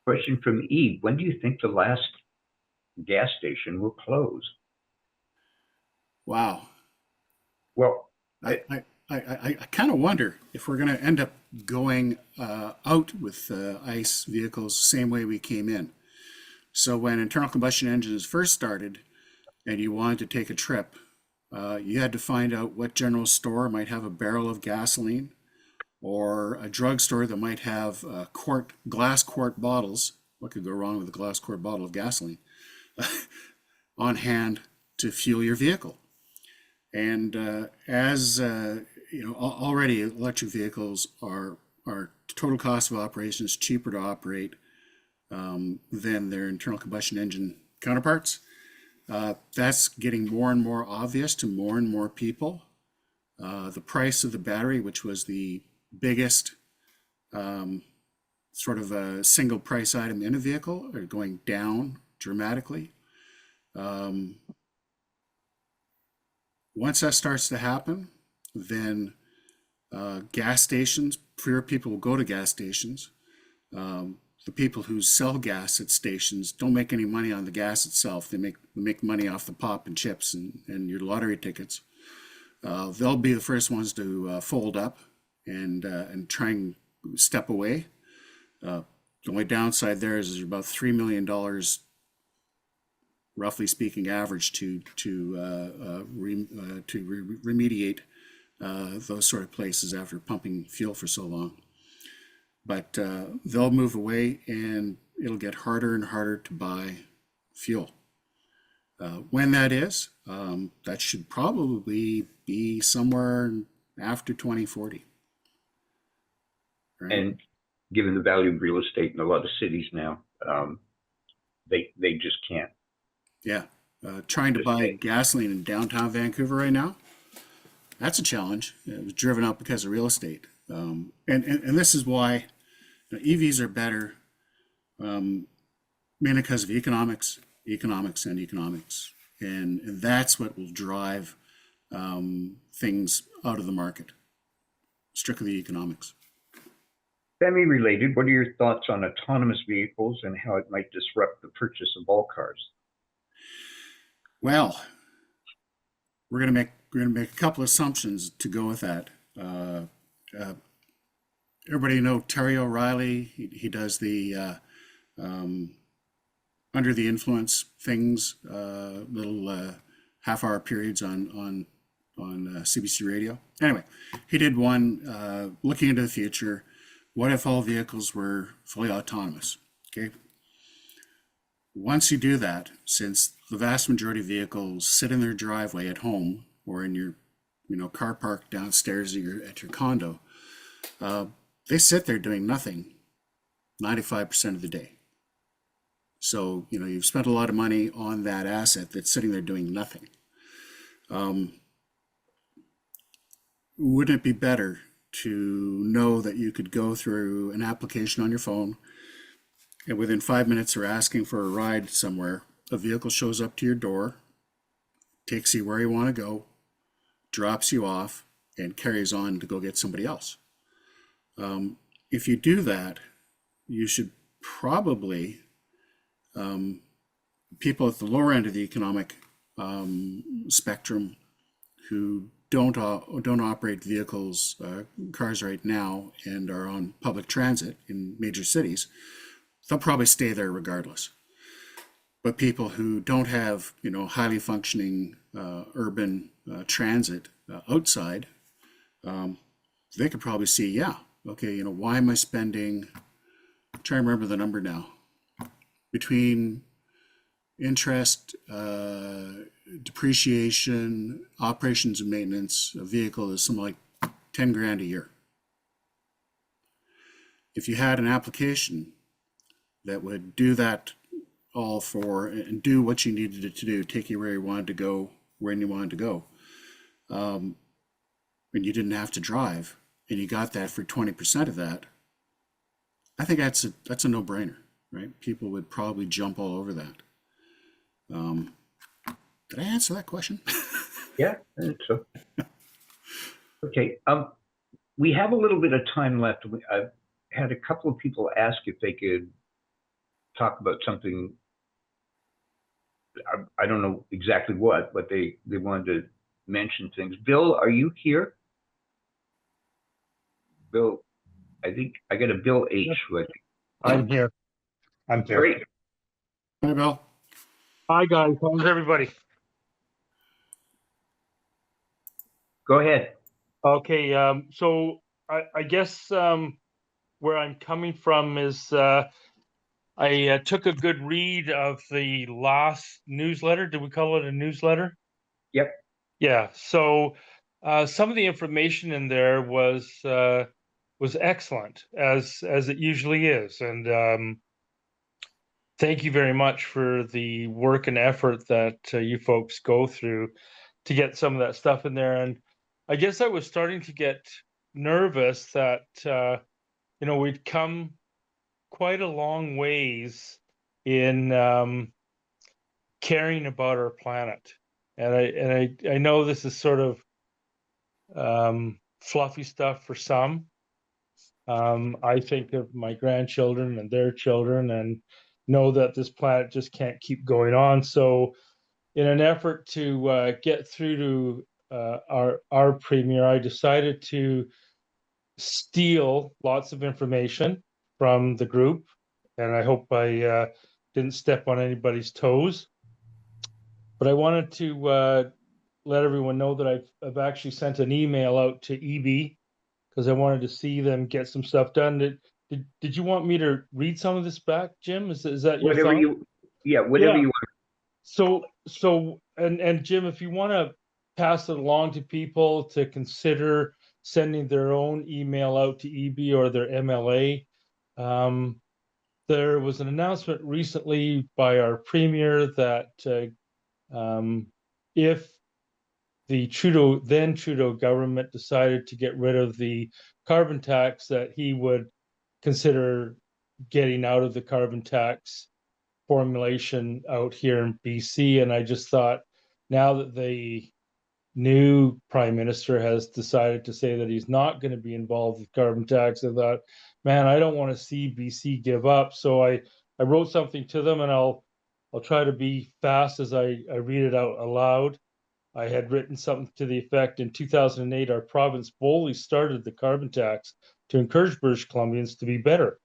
Question from Eve. When do you think the last gas station will close? Wow. Well, I kind of wonder if we're going to end up going out with ICE vehicles the same way we came in. So when internal combustion engines first started and you wanted to take a trip, you had to find out what general store might have a barrel of gasoline, or a drugstore that might have glass quart bottles. What could go wrong with a glass quart bottle of gasoline on hand to fuel your vehicle? And already electric vehicles are total cost of operation is cheaper to operate than their internal combustion engine counterparts. That's getting more and more obvious to more and more people. The price of the battery, which was the biggest sort of a single price item in a vehicle, are going down dramatically. Once that starts to happen, then gas stations fewer people will go to gas stations. The people who sell gas at stations don't make any money on the gas itself. They make money off the pop and chips and your lottery tickets. They'll be the first ones to fold up and try and step away. The only downside there is there's about $3 million, roughly speaking, average to remediate those sort of places after pumping fuel for so long. But they'll move away, and it'll get harder and harder to buy fuel. When that is, that should probably be somewhere after 2040. Right? And given the value of real estate in a lot of cities now, they just can't. Yeah. Trying to buy gasoline in downtown Vancouver right now, that's a challenge. It was driven up because of real estate. And this is why EVs are better, mainly because of economics. And that's what will drive things out of the market, strictly economics. Semi-related, what are your thoughts on autonomous vehicles and how it might disrupt the purchase of all cars? Well, we're gonna make a couple assumptions to go with that. Everybody know Terry O'Reilly. He does the under the influence things, little half-hour periods on CBC Radio. Anyway, he did one looking into the future. What if all vehicles were fully autonomous? Okay. Once you do that, since the vast majority of vehicles sit in their driveway at home or in your, car park downstairs at your condo, they sit there doing nothing 95% of the day. So, you've spent a lot of money on that asset that's sitting there doing nothing. Wouldn't it be better to know that you could go through an application on your phone and within 5 minutes of asking for a ride somewhere, a vehicle shows up to your door, takes you where you want to go, drops you off, and carries on to go get somebody else? If you do that, you should probably, people at the lower end of the economic spectrum who don't operate vehicles, cars right now, and are on public transit in major cities, they'll probably stay there regardless. But people who don't have, highly functioning urban transit outside, they could probably see, yeah, okay, why am I spending, I'm trying to remember the number now, between interest, depreciation, operations and maintenance, a vehicle is something like 10 grand a year. If you had an application that would do that all for and do what you needed it to do, take you where you wanted to go, when you wanted to go, and you didn't have to drive, and you got that for 20% of that, I think that's a no-brainer, right? People would probably jump all over that. Did I answer that question? Yeah, I think so. Okay, we have a little bit of time left. I've had a couple of people ask if they could talk about something. I don't know exactly what, but they wanted to mention things. Bill, are you here? Bill, I think I got a Bill H. With I'm here. I'm here. Great. Hi, Bill. Hi, guys. How's everybody? Go ahead. Okay. So I guess where I'm coming from is I took a good read of the last newsletter. Did we call it a newsletter? Yep. Yeah. So some of the information in there was excellent, as it usually is, and thank you very much for the work and effort that you folks go through to get some of that stuff in there. And I guess I was starting to get nervous that we'd come quite a long ways in caring about our planet. And I know this is sort of fluffy stuff for some, I think of my grandchildren and their children and know that this planet just can't keep going on. So, in an effort to get through to our premier, I decided to steal lots of information from the group, and I hope I didn't step on anybody's toes. But I wanted to let everyone know that I've actually sent an email out to EB because I wanted to see them get some stuff done. Did you want me to read some of this back, Jim? Is that your Whatever thought? you, yeah, whatever Yeah. you want. So and Jim, if you want to pass it along to people to consider sending their own email out to EB or their MLA, there was an announcement recently by our premier that if the Trudeau government decided to get rid of the carbon tax, that he would consider getting out of the carbon tax formulation out here in BC. And I just thought, now that the new prime minister has decided to say that he's not going to be involved with carbon tax, I thought, man, I don't want to see BC give up. So I wrote something to them, and I'll try to be fast as I read it out aloud. I had written something to the effect: in 2008, our province boldly started the carbon tax to encourage British Columbians to be better,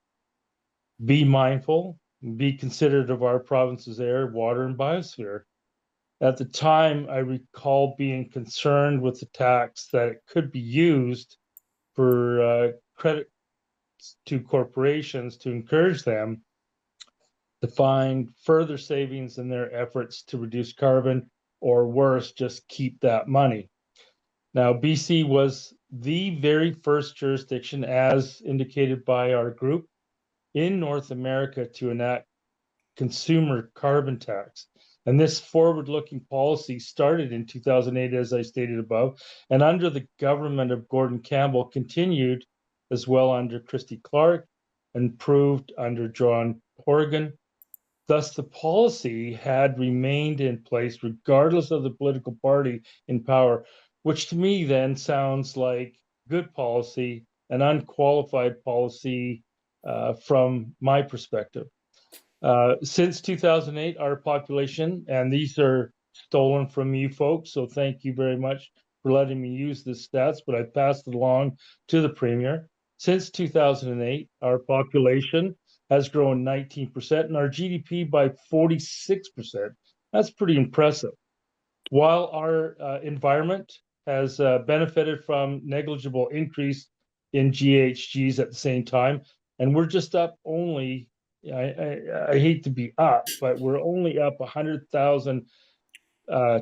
be mindful, be considerate of our province's air, water, and biosphere. At the time, I recall being concerned with the tax that it could be used for credit to corporations to encourage them to find further savings in their efforts to reduce carbon, or worse, just keep that money. Now, BC was the very first jurisdiction, as indicated by our group, in North America to enact consumer carbon tax. And this forward-looking policy started in 2008, as I stated above, and under the government of Gordon Campbell continued as well under Christy Clark and proved under John Horgan. Thus, the policy had remained in place regardless of the political party in power, which to me then sounds like good policy, an unqualified policy from my perspective. Since 2008, our population, and these are stolen from you folks, so thank you very much for letting me use the stats, but I passed it along to the Premier. Since 2008, our population has grown 19% and our GDP by 46%. That's pretty impressive. While our environment has benefited from negligible increase in GHGs at the same time, and we're just up only, I hate to be up, but we're only up 100,000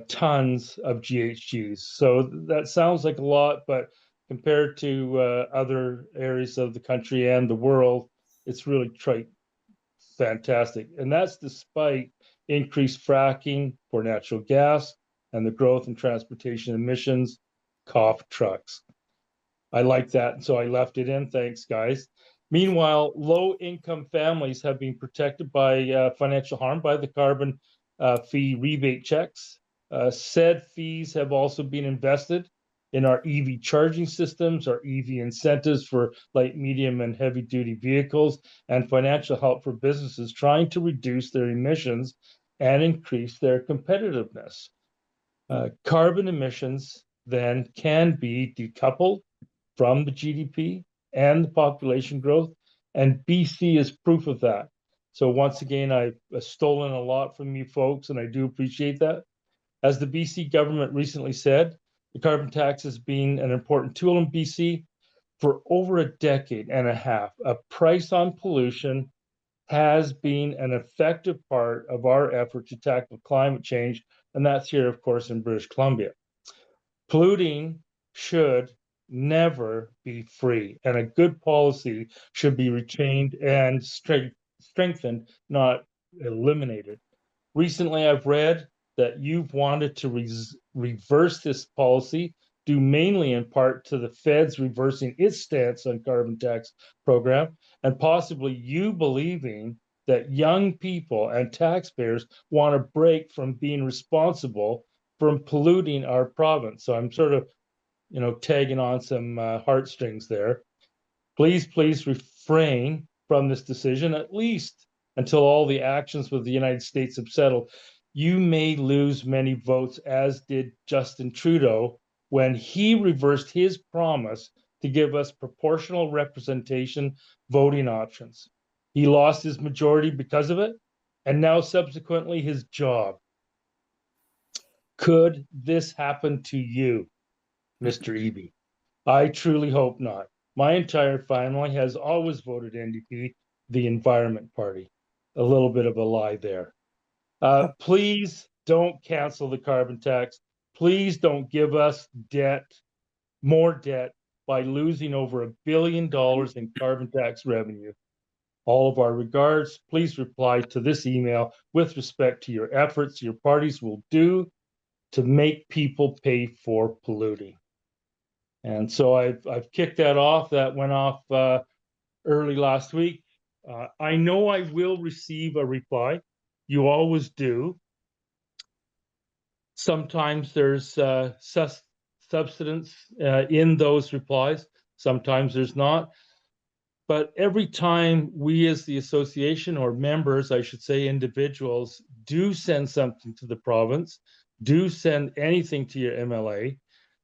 tons of GHGs. So that sounds like a lot, but compared to other areas of the country and the world, it's really fantastic. And that's despite increased fracking for natural gas and the growth in transportation emissions, cough trucks. I like that, and so I left it in. Thanks, guys. Meanwhile, low-income families have been protected by financial harm by the carbon fee rebate checks. Said fees have also been invested in our EV charging systems, our EV incentives for light, medium, and heavy-duty vehicles, and financial help for businesses trying to reduce their emissions and increase their competitiveness. Carbon emissions then can be decoupled from the GDP and the population growth, and BC is proof of that. So once again, I've stolen a lot from you folks, and I do appreciate that. As the BC government recently said, the carbon tax has been an important tool in BC for over a decade and a half. A price on pollution has been an effective part of our effort to tackle climate change, and that's here, of course, in British Columbia. Polluting should never be free, and a good policy should be retained and strengthened, not eliminated. Recently, I've read that you've wanted to reverse this policy, due mainly in part to the feds reversing its stance on carbon tax program, and possibly you believing that young people and taxpayers want a break from being responsible from polluting our province. So I'm sort of, tagging on some heartstrings there. please refrain from this decision, at least until all the actions with the United States have settled. You may lose many votes, as did Justin Trudeau when he reversed his promise to give us proportional representation voting options. He lost his majority because of it, and now subsequently his job. Could this happen to you, Mr. Eby? I truly hope not. My entire family has always voted NDP, the Environment Party. A little bit of a lie there. Please don't cancel the carbon tax. Please don't give us debt, more debt, by losing over $1 billion in carbon tax revenue. All of our regards. Please reply to this email with respect to your efforts your parties will do to make people pay for polluting. And so I've kicked that off. That went off early last week. I know I will receive a reply. You always do. Sometimes there's substance in those replies. Sometimes there's not. But every time we as the association, or members, I should say, individuals, do send something to the province, do send anything to your MLA,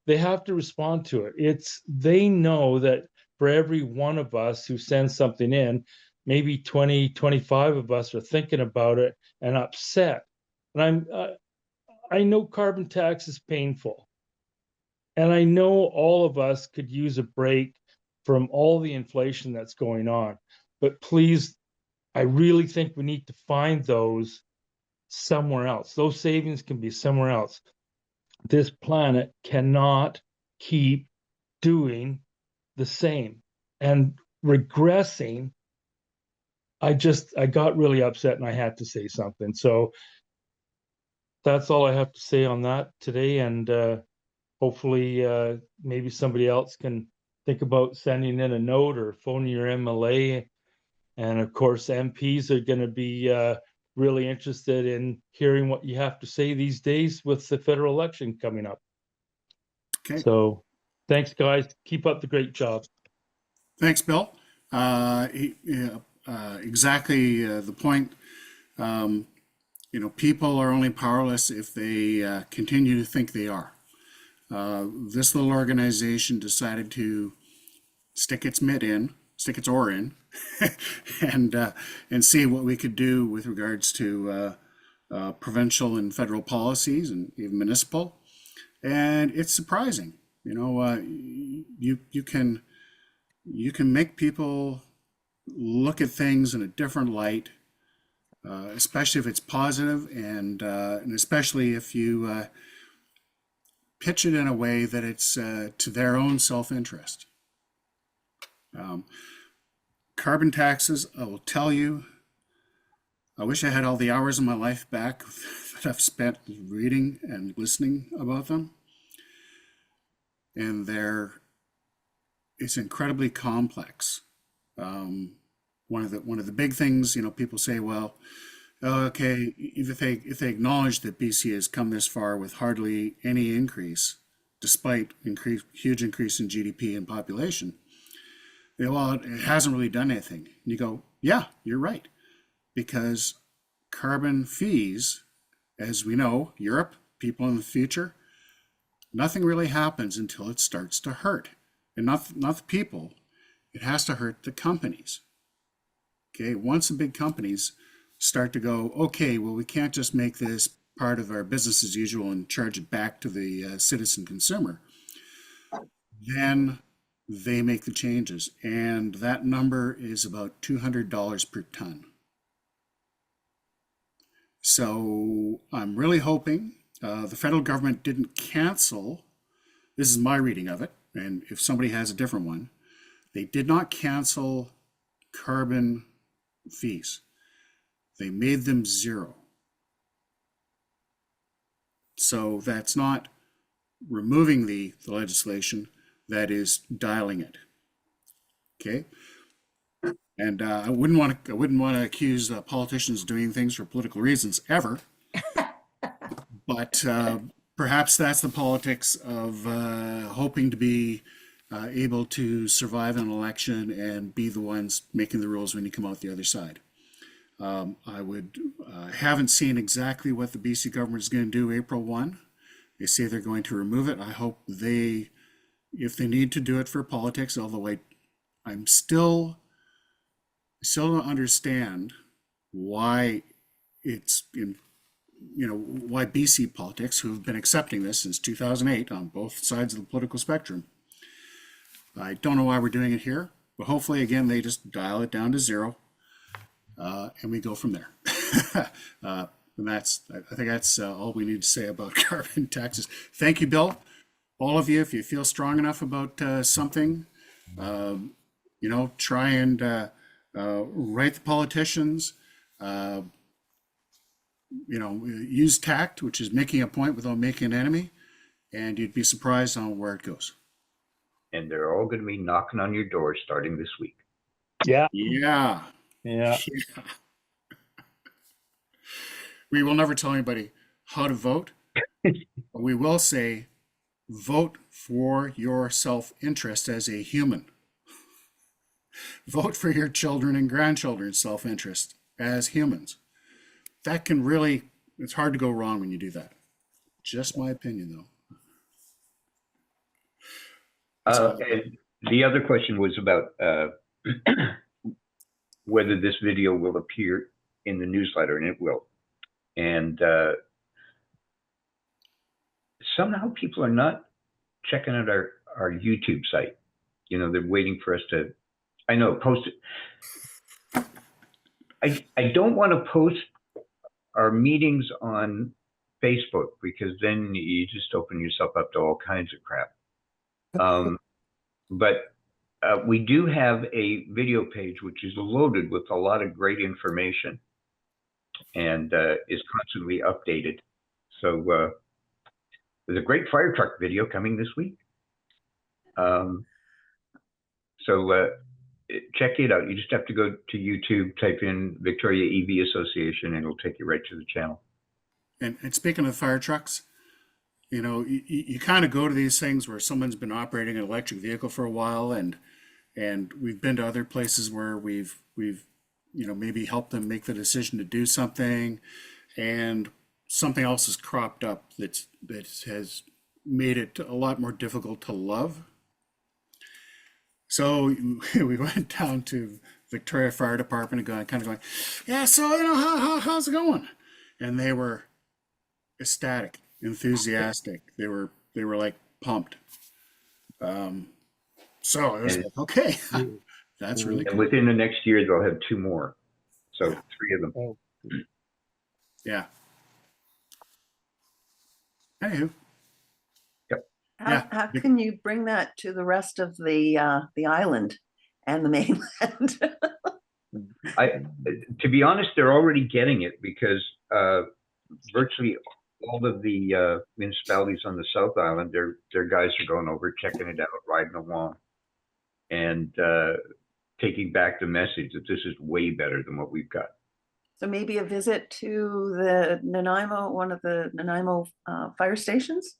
they have to respond to it. They know that for every one of us who sends something in, maybe 20, 25 of us are thinking about it and upset. And I know carbon tax is painful. And I know all of us could use a break from all the inflation that's going on. But please, I really think we need to find those somewhere else. Those savings can be somewhere else. This planet cannot keep doing the same and regressing. I got really upset and I had to say something. So that's all I have to say on that today. And hopefully maybe somebody else can think about sending in a note or phoning your MLA. And of course, MPs are going to be really interested in hearing what you have to say these days with the federal election coming up. Okay. So thanks, guys. Keep up the great job. Thanks, Bill. Exactly the point. People are only powerless if they continue to think they are. This little organization decided to stick its oar in, and see what we could do with regards to provincial and federal policies and even municipal. And it's surprising. You can make people look at things in a different light, especially if it's positive, and especially if you pitch it in a way that it's to their own self-interest. Carbon taxes, I will tell you, I wish I had all the hours of my life back that I've spent reading and listening about them. And it's incredibly complex. One of the big things, people say, well, okay, if they acknowledge that BC has come this far with hardly any increase, despite huge increase in GDP and population, well, it hasn't really done anything. And you go, yeah, you're right, because carbon fees, as we know, Europe, people in the future, nothing really happens until it starts to hurt, and not the people. It has to hurt the companies. Okay, once the big companies start to go, okay, well, we can't just make this part of our business as usual and charge it back to the citizen consumer, then they make the changes. And that number is about $200 per ton. So I'm really hoping the federal government didn't cancel, this is my reading of it, and if somebody has a different one, they did not cancel carbon fees. They made them zero. So that's not removing the legislation, that is dialing it. Okay? And I wouldn't want to accuse politicians of doing things for political reasons ever. But perhaps that's the politics of hoping to be able to survive an election and be the ones making the rules when you come out the other side. Haven't seen exactly what the BC government is going to do April 1. They say they're going to remove it. I hope if they need to do it for politics, although I'm still don't understand why it's in, why BC politics, who have been accepting this since 2008 on both sides of the political spectrum. I don't know why we're doing it here, but hopefully, again, they just dial it down to 0. And we go from there. And I think that's all we need to say about carbon taxes. Thank you, Bill. All of you, if you feel strong enough about something, try and write the politicians. Use tact, which is making a point without making an enemy, and you'd be surprised on where it goes. And they're all going to be knocking on your door starting this week. Yeah. Yeah. Yeah. We will never tell anybody how to vote. But we will say, vote for your self-interest as a human. Vote for your children and grandchildren's self-interest as humans. That can really, it's hard to go wrong when you do that. Just my opinion, though. And the other question was about whether this video will appear in the newsletter, and it will. And somehow people are not checking out our YouTube site. They're waiting for us to, post it. I don't want to post our meetings on Facebook, because then you just open yourself up to all kinds of crap. But we do have a video page which is loaded with a lot of great information and is constantly updated. So there's a great fire truck video coming this week. So check it out. You just have to go to YouTube, type in Victoria EV Association, and it'll take you right to the channel. And speaking of fire trucks, you kind of go to these things where someone's been operating an electric vehicle for a while, and we've been to other places where we've maybe helped them make the decision to do something, and something else has cropped up that has made it a lot more difficult to love. So we went down to Victoria Fire Department and kind of going, yeah, so how's it going? And they were ecstatic, enthusiastic. They were like pumped. So it was like, okay, that's really cool. And cool. within the next year, they'll have 2 more. So 3 of them. Oh. Yeah. Anywho. How can you bring that to the rest of the island and the mainland? To be honest, they're already getting it, because virtually all of the municipalities on the South Island, their guys are going over, checking it out, riding along, and taking back the message that this is way better than what we've got. So maybe a visit to the Nanaimo, one of the Nanaimo fire stations,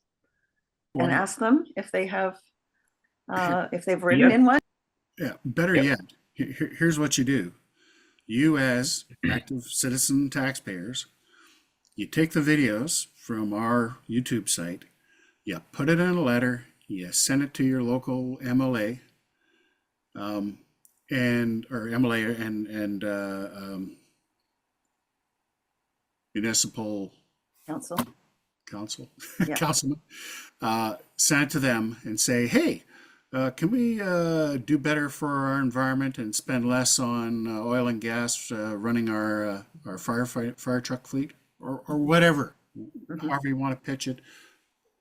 and ask them if they have, if they've ridden in one. Yeah, better yet, here's what you do. You, as active citizen taxpayers, you take the videos from our YouTube site, you put it in a letter, you send it to your local MLA, and municipal council, yeah. Councilman, send it to them and say, hey, can we do better for our environment and spend less on oil and gas running our fire truck fleet, or whatever, however you want to pitch it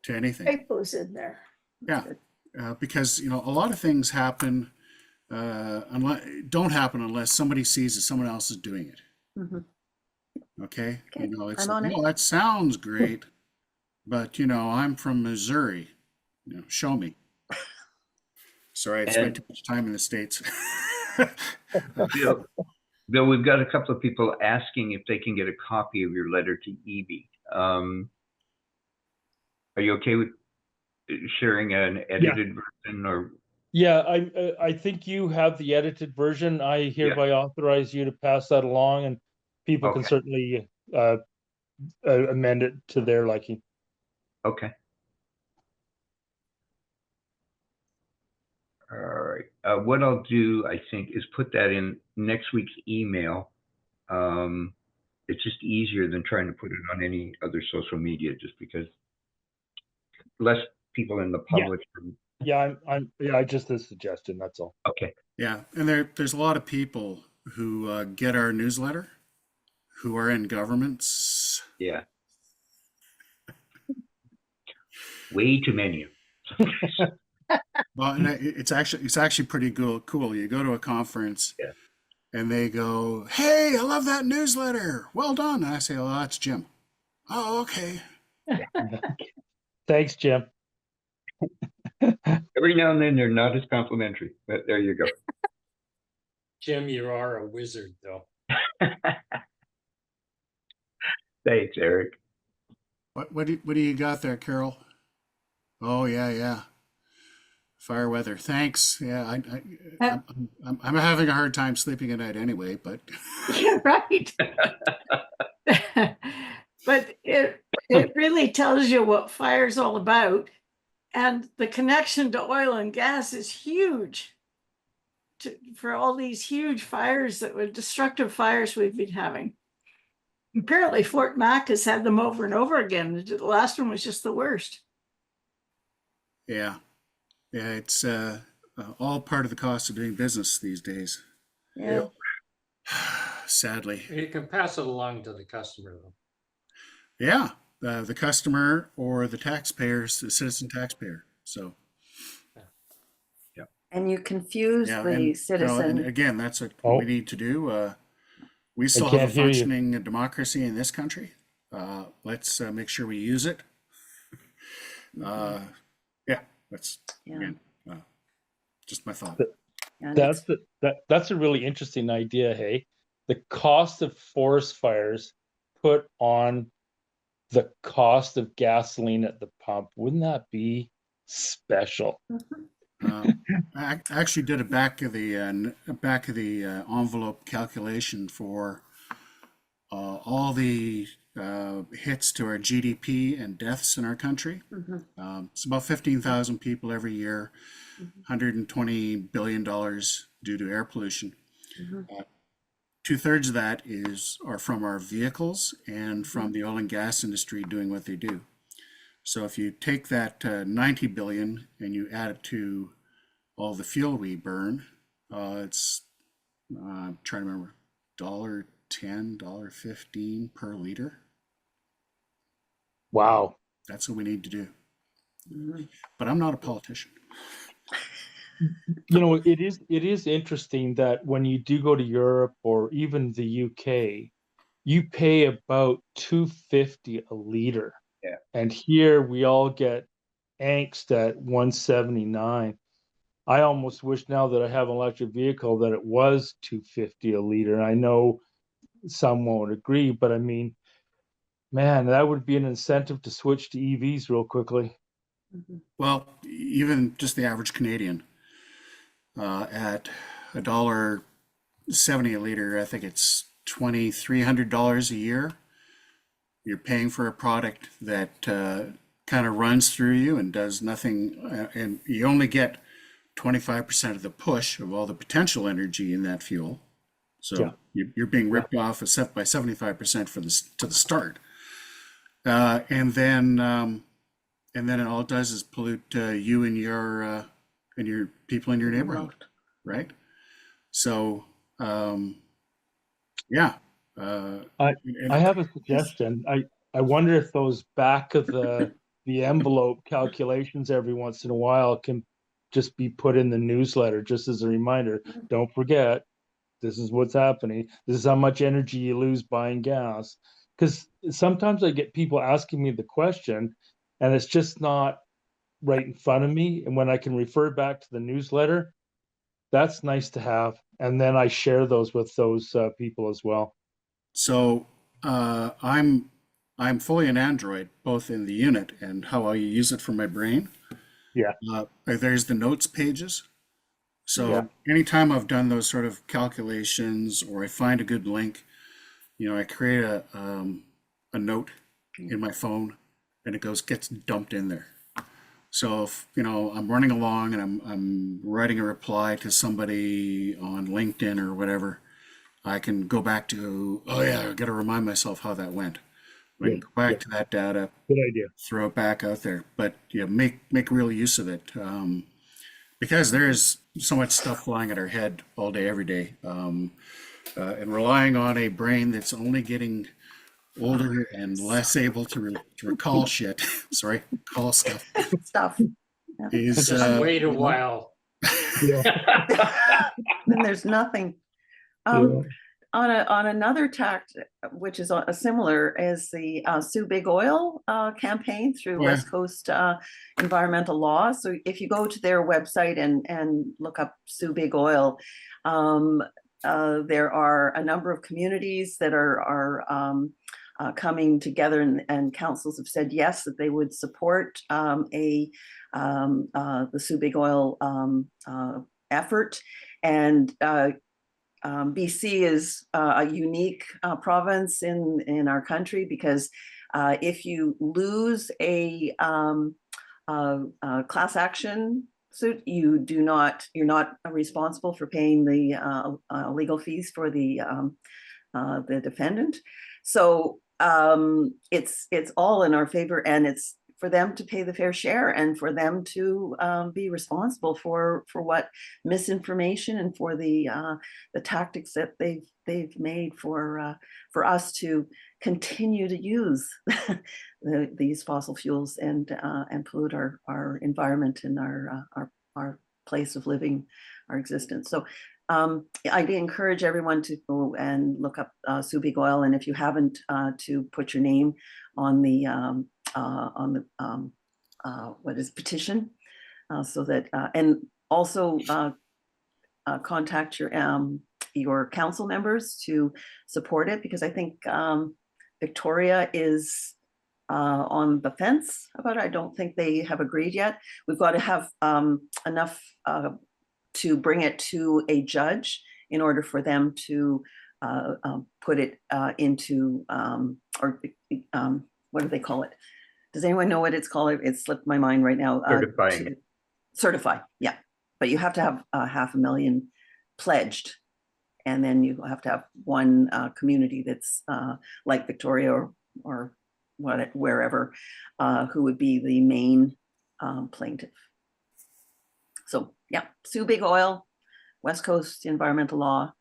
to anything. Typos in there. Yeah, because a lot of things happen don't happen unless somebody sees that someone else is doing it. Okay, it's that sounds great, but I'm from Missouri. Show me. Sorry, I spent too much time in the States. Bill, we've got a couple of people asking if they can get a copy of your letter to Evie. Are you okay with sharing an edited version, or Yeah, I think you have the edited version. I hereby authorize you to pass that along, and people can Okay. certainly amend it to their liking. Okay. All right. What I'll do, I think, is put that in next week's email. It's just easier than trying to put it on any other social media, just because less people in the Yeah. public. Yeah, I just a suggestion. That's all. Okay. Yeah, and there's a lot of people who get our newsletter who are in governments. Yeah. Way too many. Well, and it's actually pretty cool. You go to a conference, Yeah. and they go, "Hey, I love that newsletter. Well done." And I say, "Oh, that's Jim." "Oh, okay." Thanks, Jim. Every now and then they're not as complimentary, but there you go. Jim, you are a wizard, though. Thanks, Eric. What do you got there, Carol? Oh, yeah. Fire weather. Thanks. Yeah, I'm having a hard time sleeping at night anyway, but Yeah, right. But it really tells you what fire's all about. And the connection to oil and gas is huge for all these huge fires that were destructive fires we've been having. Apparently Fort Mac has had them over and over again. The last one was just the worst. yeah, it's all part of the cost of doing business these days. Yeah. Sadly. You can pass it along to the customer, though. Yeah, the customer or the taxpayers, the citizen taxpayer. So And you confuse yeah, the and, and citizen. again, that's what Oh. we need to do. We still can't have a hear you. functioning democracy in this country. Let's make sure we use it. Yeah, that's Yeah. again, just my thought. And it's- That's a really interesting idea. Hey, the cost of forest fires put on the cost of gasoline at the pump. Wouldn't that be special? I actually did a back of the envelope calculation for all the hits to our GDP and deaths in our country. It's about 15,000 people every year, $120 billion due to air pollution. 2/3 of that are from our vehicles and from the oil and gas industry doing what they do. So if you take that 90 billion and you add it to all the fuel we burn, it's I'm trying to remember, $1.10, $1.15 per liter. Wow. That's what we need to do. But I'm not a politician. You know, it is interesting that when you do go to Europe or even the UK, you pay about $2.50 a liter. Yeah. And here we all get angst at $1.79. I almost wish now that I have an electric vehicle that it was $2.50 a liter. And I know some won't agree, but I mean, man, that would be an incentive to switch to EVs real quickly. Well, even just the average Canadian at $1.70 a liter, I think it's $2,300 a year. You're paying for a product that kind of runs through you and does nothing, and you only get 25% of the push of all the potential energy in that fuel. So you're being ripped off by 75% to the start, and then all it does is pollute you and your people in your neighborhood, right? So yeah. I have a suggestion. I wonder if those back of the envelope calculations every once in a while can just be put in the newsletter just as a reminder. Don't forget, this is what's happening. This is how much energy you lose buying gas. Because sometimes I get people asking me the question and it's just not right in front of me. And when I can refer back to the newsletter, that's nice to have. And then I share those with those people as well. So I'm fully an Android, both in the unit and how I use it for my brain. Yeah. There's the notes pages. So anytime I've done those sort of calculations or I find a good link, I create a note in my phone and it gets dumped in there. So if, I'm running along and I'm writing a reply to somebody on LinkedIn or whatever, I can go back to, oh yeah, I got to remind myself how that went. I can go back to that data, Good idea. throw it back out there, but make real use of it, because there is so much stuff flying at our head all day, every day, and relying on a brain that's only getting older and less able to recall shit. Sorry, call stuff Stuff. is Just wait a while. Then there's nothing. On another tact, which is a similar, is the Sue Big Oil campaign through West Coast Environmental Law. So if you go to their website and look up Sue Big Oil, there are a number of communities that are coming together, and councils have said yes, that they would support the Sue Big Oil effort. And BC is a unique province in our country, because if you lose a class action suit, you're not responsible for paying the legal fees for the defendant. So it's all in our favor, and it's for them to pay the fair share, and for them to be responsible for what misinformation and for the tactics that they've made for us to continue to use these fossil fuels and pollute our environment and our place of living, our existence. So I'd encourage everyone to go and look up Sue Big Oil, and if you haven't, to put your name on the what is petition, so that and also contact your council members to support it, because I think Victoria is on the fence about it. I don't think they have agreed yet. We've got to have enough to bring it to a judge in order for them to put it into, what do they call it? Does anyone know what it's called? It slipped my mind right now. Certifying. Certify, yeah. But you have to have 500,000 pledged, and then you have to have one community that's like Victoria or wherever, who would be the main plaintiff. So yeah, Sue Big Oil, West Coast Environmental Law.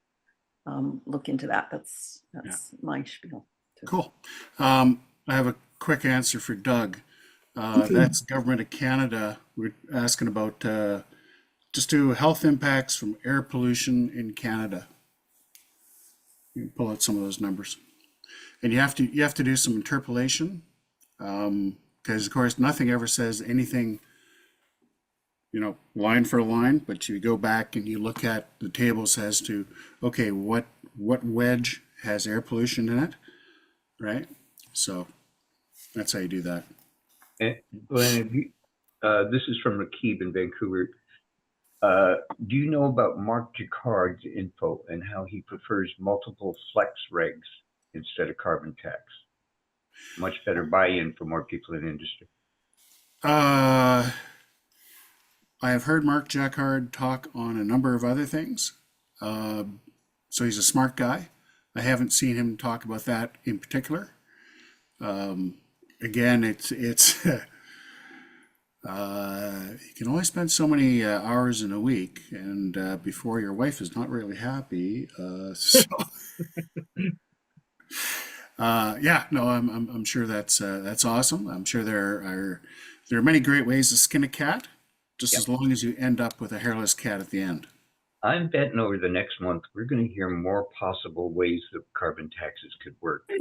Look into that. That's my spiel. Cool. I have a quick answer for Doug. That's Government of Canada. We're asking about just do health impacts from air pollution in Canada. You can pull out some of those numbers, and you have to do some interpolation, because of course nothing ever says anything, line for line, but you go back and you look at the tables as to, okay, what wedge has air pollution in it, right? So that's how you do that. And Glenn, this is from Rakib in Vancouver. Do you know about Mark Jacquard's info and how he prefers multiple flex regs instead of carbon tax? Much better buy-in for more people in industry. I have heard Mark Jacquard talk on a number of other things. So he's a smart guy. I haven't seen him talk about that in particular. Again, it's you can only spend so many hours in a week, and before your wife is not really happy. Yeah, no, I'm sure that's awesome. I'm sure there are many great ways to skin a cat, just as long as you end up with a hairless cat at the end. I'm betting over the next month we're going to hear more possible ways that carbon taxes could work than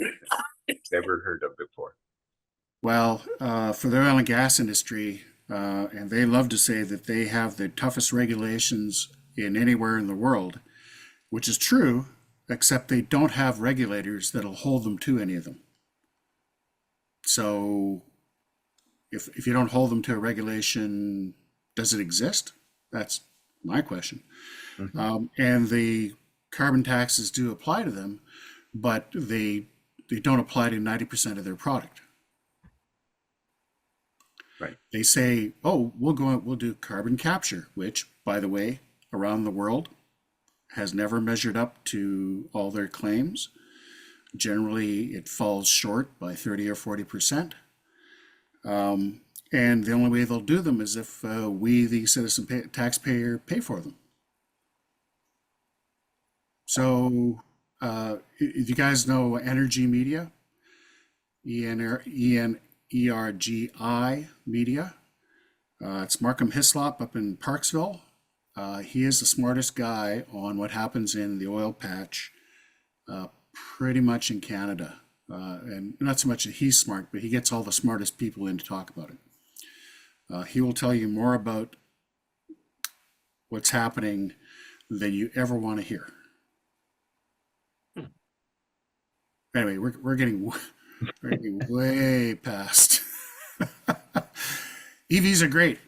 we've ever heard of before. Well, for the oil and gas industry, and they love to say that they have the toughest regulations in anywhere in the world, which is true, except they don't have regulators that'll hold them to any of them. So if you don't hold them to a regulation, does it exist? That's my question. Mhm. And the carbon taxes do apply to them, but they don't apply to 90% of their product. Right. They say, oh, we'll do carbon capture, which, by the way, around the world has never measured up to all their claims. Generally, it falls short by 30 or 40%. And the only way they'll do them is if we, the taxpayer, pay for them. So, you guys know Energy Media, ENERGI Media. It's Markham Hislop up in Parksville. He is the smartest guy on what happens in the oil patch, pretty much in Canada. And not so much that he's smart, but he gets all the smartest people in to talk about it. He will tell you more about what's happening than you ever want to hear. Anyway, we're getting way past. EVs are great.